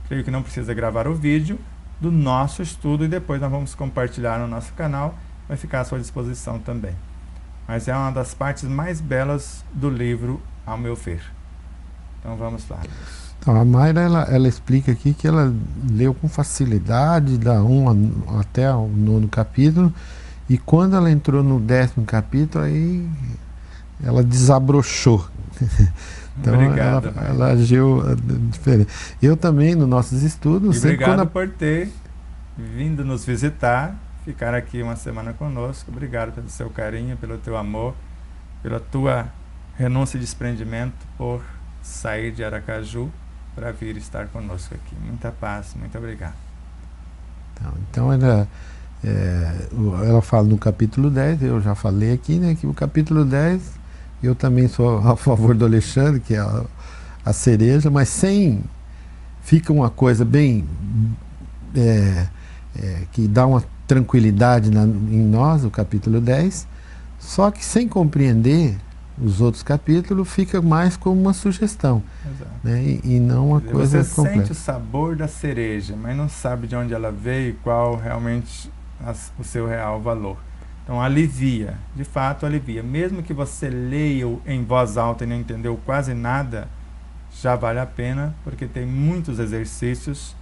creio que não precisa gravar o vídeo, do nosso estudo, e depois nós vamos compartilhar no nosso canal, vai ficar à sua disposição também. Mas é uma das partes mais belas do livro, ao meu ver. Então vamos lá.
Então, a Mayra, ela explica aqui que ela leu com facilidade, da 1 até o 9º capítulo, e quando ela entrou no 10º capítulo, aí ela desabrochou. Então,
obrigado,
ela agiu diferente. Eu também, nos nossos estudos...
E obrigado por ter vindo nos visitar, ficar aqui uma semana conosco. Obrigado pelo seu carinho, pelo teu amor, pela tua renúncia e desprendimento por sair de Aracaju para vir estar conosco aqui. Muita paz, muito obrigado.
Então ela fala no capítulo 10, eu já falei aqui, né, que o capítulo 10, eu também sou a favor do Alexandre, que é a cereja, mas fica uma coisa bem, que dá uma tranquilidade em nós, o capítulo 10, só que sem compreender os outros capítulos, fica mais como uma sugestão, né? E não uma coisa completa.
Você sente o sabor da cereja, mas não sabe de onde ela veio e qual realmente o seu real valor. Então alivia, de fato alivia. Mesmo que você leia em voz alta e não entendeu quase nada, já vale a pena, porque tem muitos exercícios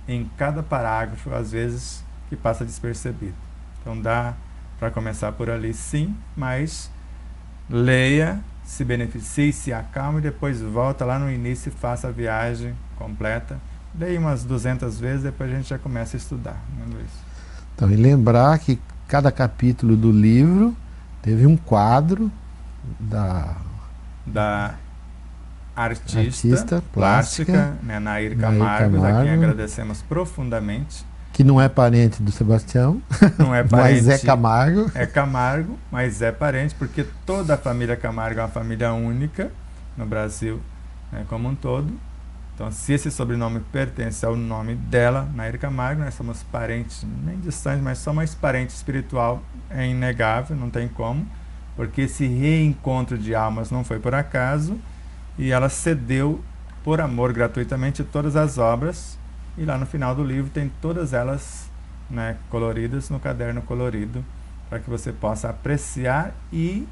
em cada parágrafo, às vezes, que passa despercebido. Então dá para começar por ali, sim, mas leia, se beneficie, se acalme e depois volta lá no início e faça a viagem completa. Leia umas 200 vezes, depois a gente já começa a estudar, né, Luiz?
Então, e lembrar que cada capítulo do livro teve um quadro da artista plástica, né, Nair Camargo, a quem agradecemos profundamente. Que não é parente do Sebastião,
não é parente,
mas é Camargo.
É Camargo, mas é parente, porque toda a família Camargo é uma família única no Brasil, né, como um todo. Então, se esse sobrenome pertence ao nome dela, Nair Camargo, nós somos parentes, nem distantes, mas somos parente espiritual, é inegável, não tem como, porque esse reencontro de almas não foi por acaso, e ela cedeu por amor gratuitamente todas as obras, e lá no final do livro tem todas elas, né, coloridas no caderno colorido, para que você possa apreciar e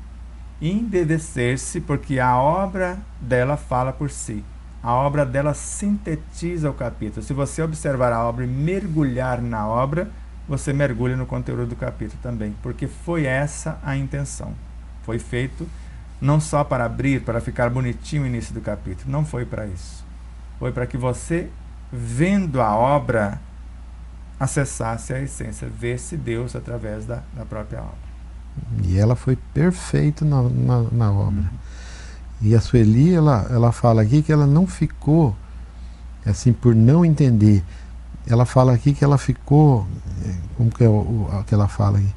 embebecer-se, porque a obra dela fala por si. A obra dela sintetiza o capítulo. Se você observar a obra e mergulhar na obra, você mergulha no conteúdo do capítulo também, porque foi essa a intenção. Foi feito não só para abrir, para ficar bonitinho o início do capítulo, não foi para isso. Foi para que você, vendo a obra, acessasse a essência, vesse Deus através da própria obra.
E ela foi perfeita na obra. E a Sueli, ela fala aqui que ela não ficou, assim, por não entender. Ela fala aqui que ela ficou, como que é o que ela fala aqui?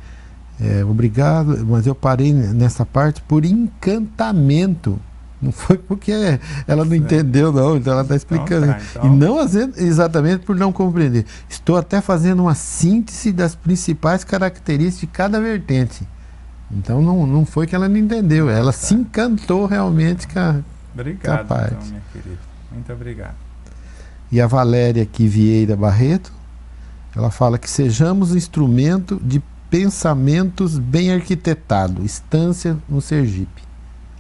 Obrigado, mas eu parei nessa parte por encantamento. Não foi porque ela não entendeu, não. Então ela está explicando. Então. E não exatamente por não compreender. Estou até fazendo uma síntese das principais características de cada vertente. Então não foi que ela não entendeu. Ela se encantou realmente com a parte.
Então, minha querida. Muito obrigado.
E a Valéria aqui, Vieira Barreto, ela fala que sejamos instrumento de pensamentos bem arquitetados. Estância no Sergipe.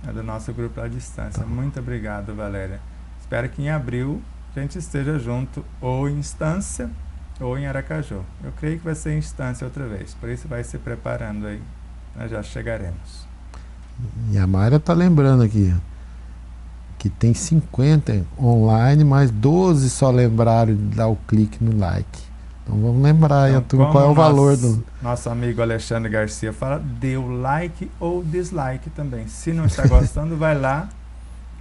É do nosso grupo à distância. Muito obrigado, Valéria. Espero que em abril a gente esteja junto, ou em Estância ou em Aracaju. Eu creio que vai ser em Estância outra vez, por isso vai se preparando aí. Nós já chegaremos.
E a Mayra está lembrando aqui que tem 50 online, mas 12 só lembraram de dar o clique no like. Então vamos lembrar aí, então, qual é o valor do... Nosso amigo Alexandre Garcia fala, dê o like ou dislike também. Se não está gostando, vai lá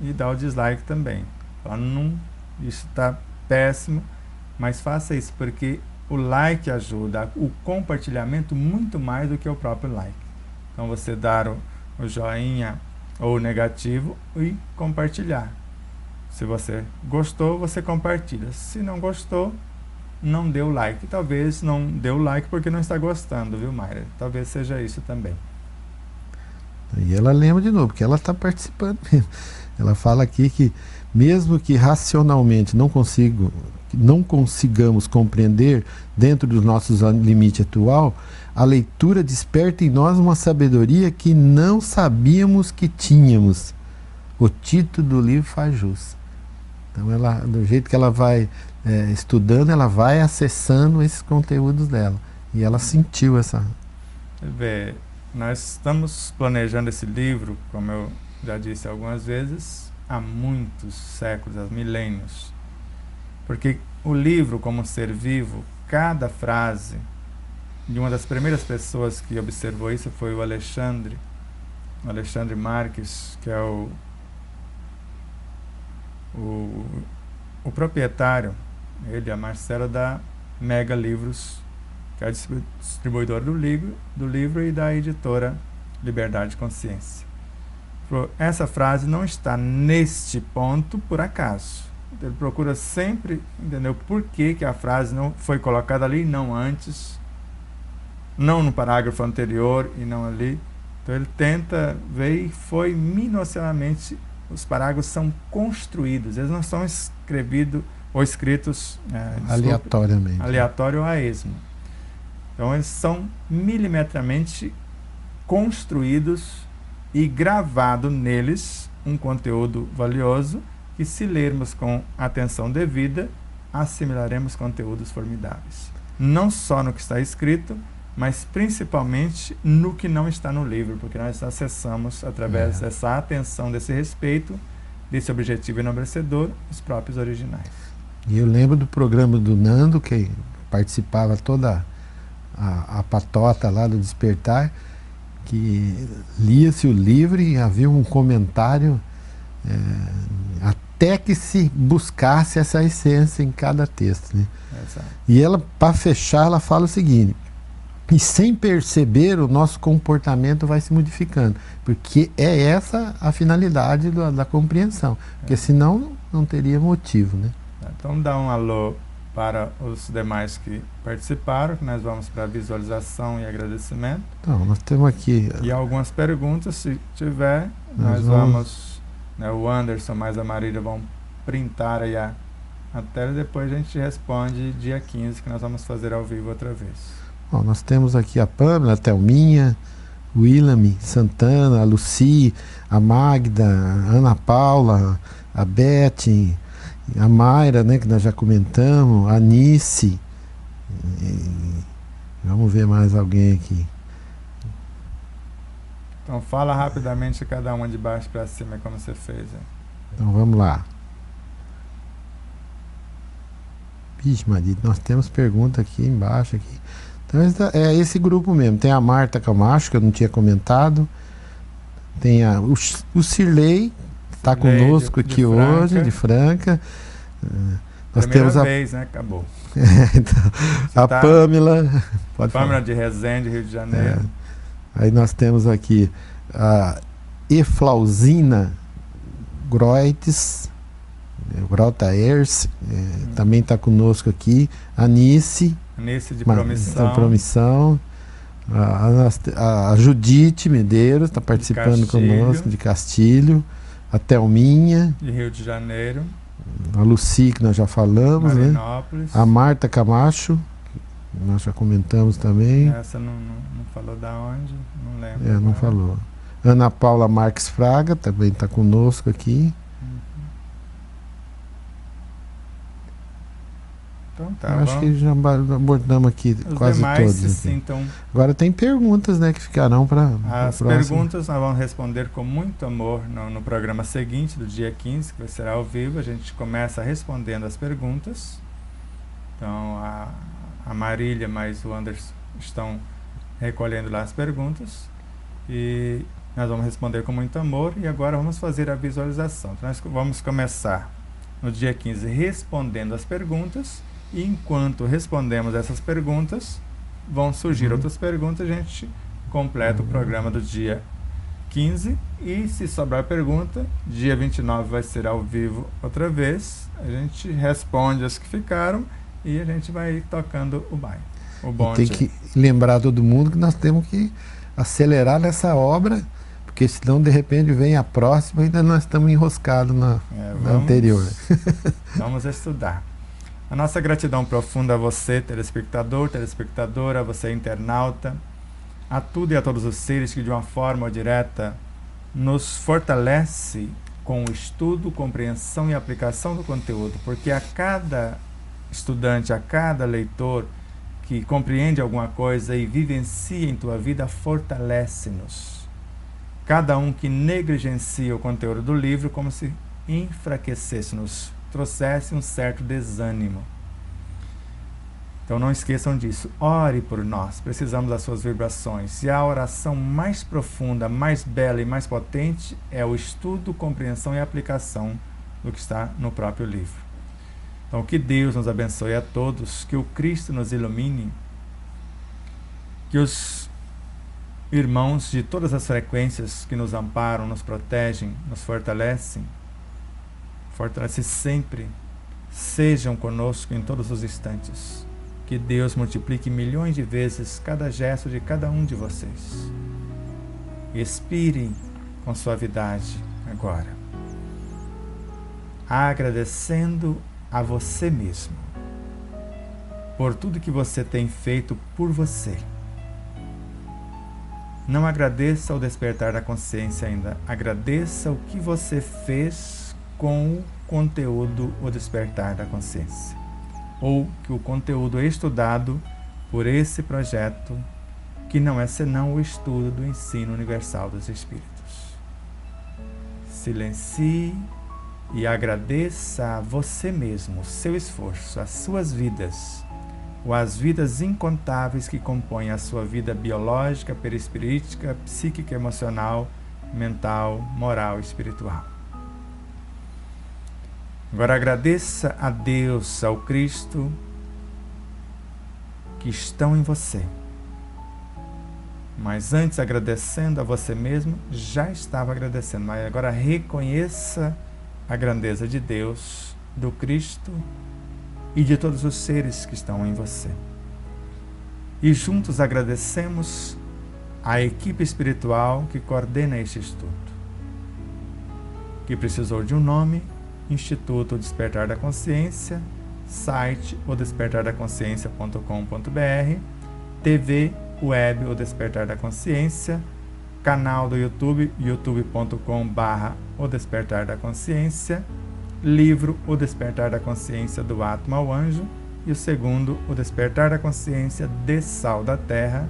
e dá o dislike também. Fala, não, isso está péssimo, mas faça isso, porque o like ajuda, o compartilhamento muito mais do que o próprio like. Então você dar o joinha ou o negativo e compartilhar. Se você gostou, você compartilha. Se não gostou, não deu like. Talvez não deu like porque não está gostando, viu, Mayra? Talvez seja isso também. E ela lembra de novo, porque ela está participando mesmo. Ela fala aqui que mesmo que racionalmente não consigamos compreender dentro dos nossos limites atual, a leitura desperta em nós uma sabedoria que não sabíamos que tínhamos. O título do livro faz jus. Então, ela, do jeito que ela vai estudando, ela vai acessando esses conteúdos dela. E ela sentiu essa...
Nós estamos planejando esse livro, como eu já disse algumas vezes, há muitos séculos, há milênios. Porque o livro, como ser vivo, cada frase, e uma das primeiras pessoas que observou isso foi o Alexandre Marques, que é o proprietário, ele e a Marcela, da Mega Livros, que é a distribuidora do livro e da editora Liberdade de Consciência. Essa frase não está neste ponto por acaso. Ele procura sempre entender por que a frase não foi colocada ali, não antes, não no parágrafo anterior e não ali. Então ele tenta ver e foi minuciosamente, os parágrafos são construídos, eles não são escritos
aleatoriamente.
Aleatório ou a esmo. Então eles são milimetramente construídos e gravado neles um conteúdo valioso que, se lermos com atenção devida, assimilaremos conteúdos formidáveis. Não só no que está escrito, mas principalmente no que não está no livro, porque nós acessamos, através dessa atenção, desse respeito, desse objetivo enobrecedor, os próprios originais.
E eu lembro do programa do Nando, que participava toda a patota lá do Despertar, que lia-se o livro e havia um comentário até que se buscasse essa essência em cada texto, né? E ela, para fechar, ela fala o seguinte: e sem perceber, o nosso comportamento vai se modificando, porque é essa a finalidade da compreensão, porque senão não teria motivo, né?
Então dá um alô para os demais que participaram, que nós vamos para a visualização e agradecimento.
Então, nós temos aqui...
E algumas perguntas, se tiver, nós vamos... o Anderson mais a Marília vão printar aí a tela e depois a gente responde dia 15, que nós vamos fazer ao vivo outra vez.
Bom, nós temos aqui a Pâmela, a Thelminha, o William Santana, a Lucy, a Magda, a Ana Paula, a Beth, a Mayra, né, que nós já comentamos, a Nice, Vamos ver mais alguém aqui.
Então fala rapidamente cada uma de baixo para cima como você fez. Hein?
Então vamos lá. Vixe, Maria, nós temos pergunta aqui embaixo. Aqui. Então é esse grupo mesmo. Tem a Marta Camacho, que eu não tinha comentado. Tem o Cirlei, que está conosco aqui hoje, de Franca. Nós
Primeira
temos
vez, né? Acabou.
Então, a
tá?
Pâmela. Pode
Pâmela
falar.
de Resende, Rio de Janeiro.
Aí nós temos aqui a Eflauzina Groites, Grotaers, também está conosco aqui. Anice
de Promissão.
Promissão. A Judite Medeiros está participando conosco, de Castilho. A Thelminha.
De Rio de Janeiro.
A Luci, que nós já falamos,
Marinópolis.
A Marta Camacho, que nós já comentamos também.
Essa não falou da onde, não lembro.
Não falou. Ana Paula Marques Fraga também está conosco aqui.
Então tá,
acho que já abordamos aqui quase todos.
Se sintam...
Agora tem perguntas, né, que ficarão para
as perguntas nós vamos responder com muito amor no programa seguinte, do dia 15, que será ao vivo. A gente começa respondendo as perguntas. Então a Marília mais o Anderson estão recolhendo lá as perguntas e nós vamos responder com muito amor. E agora vamos fazer a visualização. Então nós vamos começar no dia 15 respondendo as perguntas. E enquanto respondemos essas perguntas, vão surgir outras perguntas, a gente completa o programa do dia 15. E se sobrar pergunta, dia 29 vai ser ao vivo outra vez. A gente responde as que ficaram e a gente vai tocando o baile.
Tem que lembrar todo mundo que nós temos que acelerar nessa obra, porque senão de repente vem a próxima e ainda nós estamos enroscados na anterior.
Vamos estudar. A nossa gratidão profunda a você, telespectador, telespectadora, a você, internauta, a tudo e a todos os seres que de uma forma ou direta nos fortalece com o estudo, compreensão e aplicação do conteúdo, porque a cada estudante, a cada leitor que compreende alguma coisa e vivencia em tua vida, fortalece-nos. Cada um que negligencia o conteúdo do livro, como se enfraquecesse-nos, trouxesse um certo desânimo. Então não esqueçam disso. Ore por nós, precisamos das suas vibrações. E a oração mais profunda, mais bela e mais potente é o estudo, compreensão e aplicação do que está no próprio livro. Então que Deus nos abençoe a todos, que o Cristo nos ilumine, que os irmãos de todas as frequências que nos amparam, nos protegem, nos fortalecem, fortalece sempre, sejam conosco em todos os instantes. Que Deus multiplique milhões de vezes cada gesto de cada um de vocês. Expire com suavidade agora, agradecendo a você mesmo por tudo que você tem feito por você. Não agradeça ao despertar da consciência ainda, agradeça o que você fez com o conteúdo O Despertar da Consciência, ou que o conteúdo é estudado por esse projeto, que não é senão o estudo do ensino universal dos Espíritos. Silencie e agradeça a você mesmo o seu esforço, as suas vidas, ou as vidas incontáveis que compõem a sua vida biológica, perispirítica, psíquica, emocional, mental, moral e espiritual. Agora agradeça a Deus, ao Cristo, que estão em você. Mas antes, agradecendo a você mesmo, já estava agradecendo. Mas agora reconheça a grandeza de Deus, do Cristo e de todos os seres que estão em você. E juntos agradecemos a equipe espiritual que coordena este estudo, que precisou de um nome: Instituto Despertar da Consciência, site odespertardaconsciência.com.br, TV web O Despertar da Consciência, canal do YouTube, youtube.com/O Despertar da Consciência, livro O Despertar da Consciência do Átomo ao Anjo, E o segundo, o despertar da consciência de sal da terra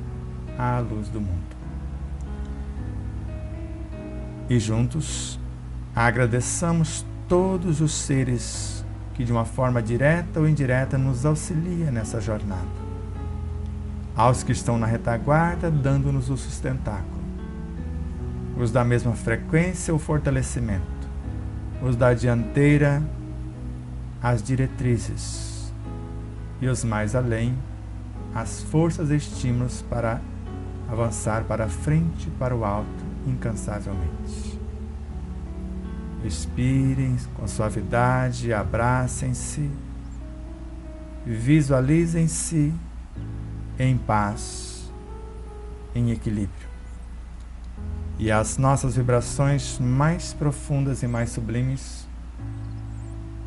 à luz do mundo. E juntos agradeçamos todos os seres que de uma forma direta ou indireta nos auxiliam nessa jornada. Aos que estão na retaguarda, dando-nos o sustentáculo. Os da mesma frequência, o fortalecimento. Os da dianteira, as diretrizes. E os mais além, as forças e estímulos para avançar para a frente, para o alto, incansavelmente. Expirem com suavidade, abracem-se, visualizem-se em paz, em equilíbrio. E as nossas vibrações mais profundas e mais sublimes,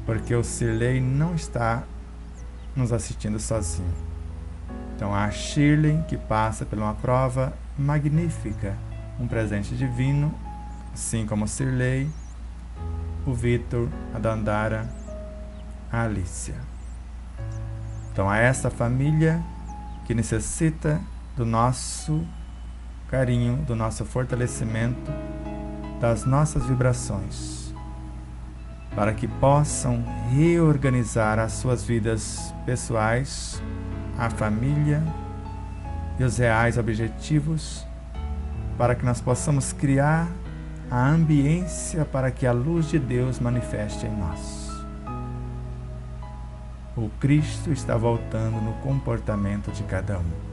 porque o Sirley não está nos assistindo sozinho. Então a Shirley, que passa por uma prova magnífica, um presente divino, assim como o Sirley, o Vitor, a Dandara, a Alicia. Então a essa família que necessita do nosso carinho, do nosso fortalecimento, das nossas vibrações, para que possam reorganizar as suas vidas pessoais, a família e os reais objetivos, para que nós possamos criar a ambiência para que a luz de Deus manifeste em nós. O Cristo está voltando no comportamento de cada um.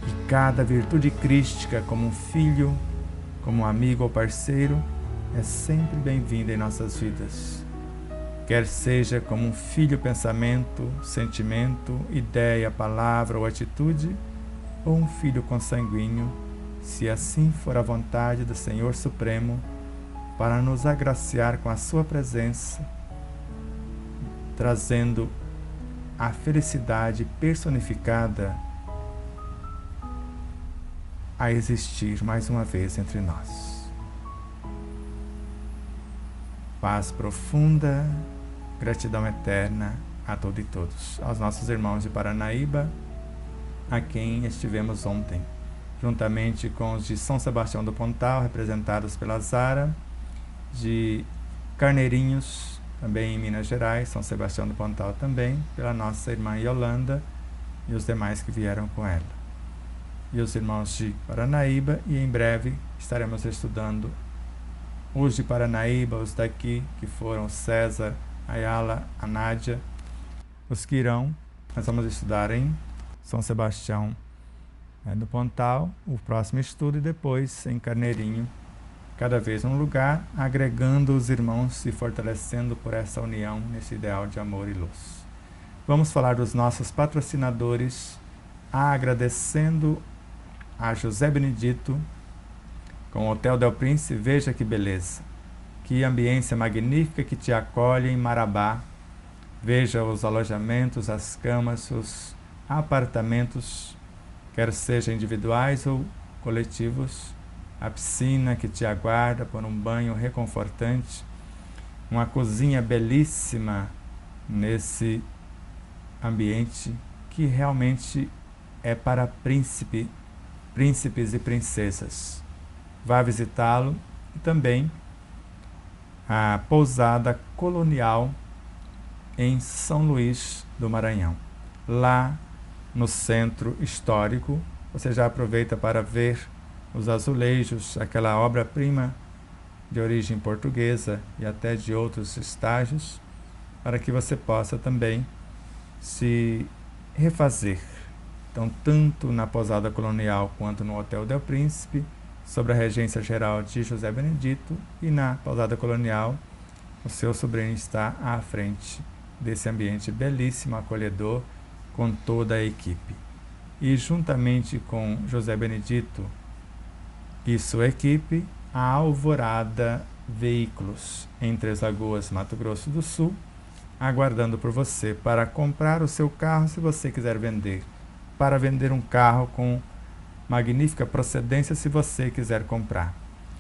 E cada virtude crística, como um filho, como um amigo ou parceiro, é sempre bem-vinda em nossas vidas. Quer seja como um filho pensamento, sentimento, ideia, palavra ou atitude, ou um filho consanguíneo, se assim for a vontade do Senhor Supremo, para nos agraciar com a sua presença, trazendo a felicidade personificada a existir mais uma vez entre nós. Paz profunda, gratidão eterna a todos e todos. Aos nossos irmãos de Paranaíba, a quem estivemos ontem, juntamente com os de São Sebastião do Pontal, representados pela Zara, de Carneirinhos, também em Minas Gerais, São Sebastião do Pontal também, pela nossa irmã Yolanda e os demais que vieram com ela. E os irmãos de Paranaíba, e em breve estaremos estudando os de Paranaíba, os daqui, que foram César, Ayala, a Nádia, os que irão, nós vamos estudar em São Sebastião do Pontal, o próximo estudo, e depois em Carneirinho, cada vez um lugar, agregando os irmãos, se fortalecendo por essa união nesse ideal de amor e luz. Vamos falar dos nossos patrocinadores, agradecendo a José Benedito, com o Hotel Del Príncipe. Veja que beleza, que ambiência magnífica que te acolhe em Marabá. Veja os alojamentos, as camas, os apartamentos, quer sejam individuais ou coletivos, a piscina que te aguarda por um banho reconfortante, uma cozinha belíssima nesse ambiente que realmente é para príncipes e princesas. Vá visitá-lo. E também a pousada colonial em São Luís do Maranhão. Lá no centro histórico, você já aproveita para ver os azulejos, aquela obra-prima de origem portuguesa e até de outros estágios, para que você possa também se refazer. Então, tanto na pousada colonial quanto no Hotel Del Príncipe, sob a regência geral de José Benedito, e na pousada colonial, o seu sobrinho está à frente desse ambiente belíssimo, acolhedor, com toda a equipe. E juntamente com José Benedito e sua equipe, a Alvorada Veículos, em Três Lagoas, Mato Grosso do Sul, aguardando por você para comprar o seu carro, se você quiser vender, para vender um carro com magnífica procedência, se você quiser comprar.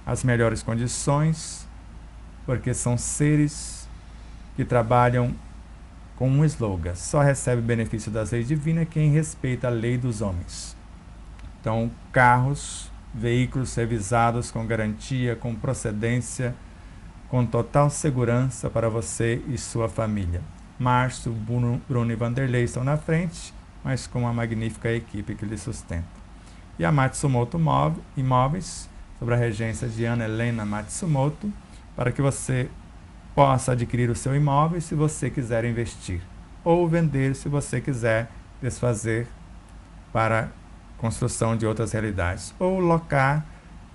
As melhores condições, porque são seres que trabalham com um slogan: só recebe benefício das leis divinas quem respeita a lei dos homens. Então, carros, veículos revisados com garantia, com procedência, com total segurança para você e sua família. Márcio, Bruno e Vanderlei estão na frente, mas com uma magnífica equipe que lhe sustenta. E a Matsumoto Imóveis, sob a regência de Ana Helena Matsumoto, para que você possa adquirir o seu imóvel se você quiser investir, ou vender se você quiser desfazer para construção de outras realidades, ou locar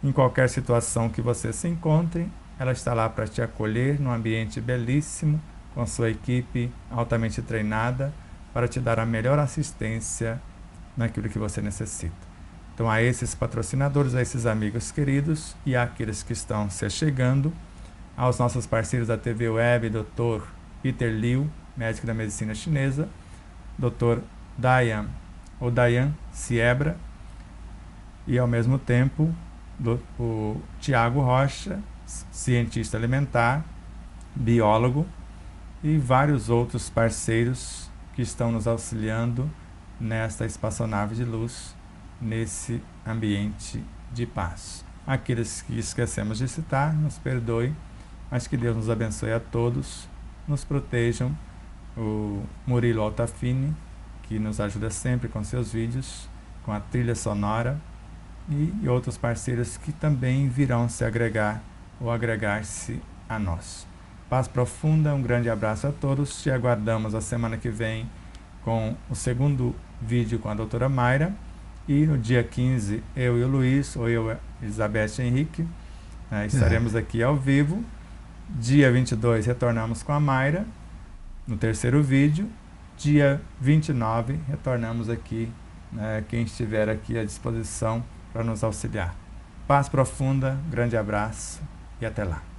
em qualquer situação que você se encontre. Ela está lá para te acolher num ambiente belíssimo, com sua equipe altamente treinada, para te dar a melhor assistência naquilo que você necessita. Então, a esses patrocinadores, a esses amigos queridos e àqueles que estão se chegando, aos nossos parceiros da TV Web, Dr. Peter Liu, médico da medicina chinesa, Dr. Dayan Siebra, e ao mesmo tempo o Tiago Rocha, cientista alimentar, biólogo, e vários outros parceiros que estão nos auxiliando nesta espaçonave de luz, nesse ambiente de paz. Aqueles que esquecemos de citar, nos perdoe, mas que Deus nos abençoe a todos, nos protejam. O Murilo Altafini, que nos ajuda sempre com seus vídeos, com a trilha sonora, e outros parceiros que também virão se agregar ou agregar-se a nós. Paz profunda, um grande abraço a todos. Te aguardamos a semana que vem com o segundo vídeo com a doutora Mayra. E no dia 15, eu e o Luiz, ou eu e Elizabeth Henrique, estaremos aqui ao vivo. Dia 22, retornamos com a Mayra, no terceiro vídeo. Dia 29, retornamos aqui, quem estiver aqui à disposição para nos auxiliar. Paz profunda, grande abraço e até lá.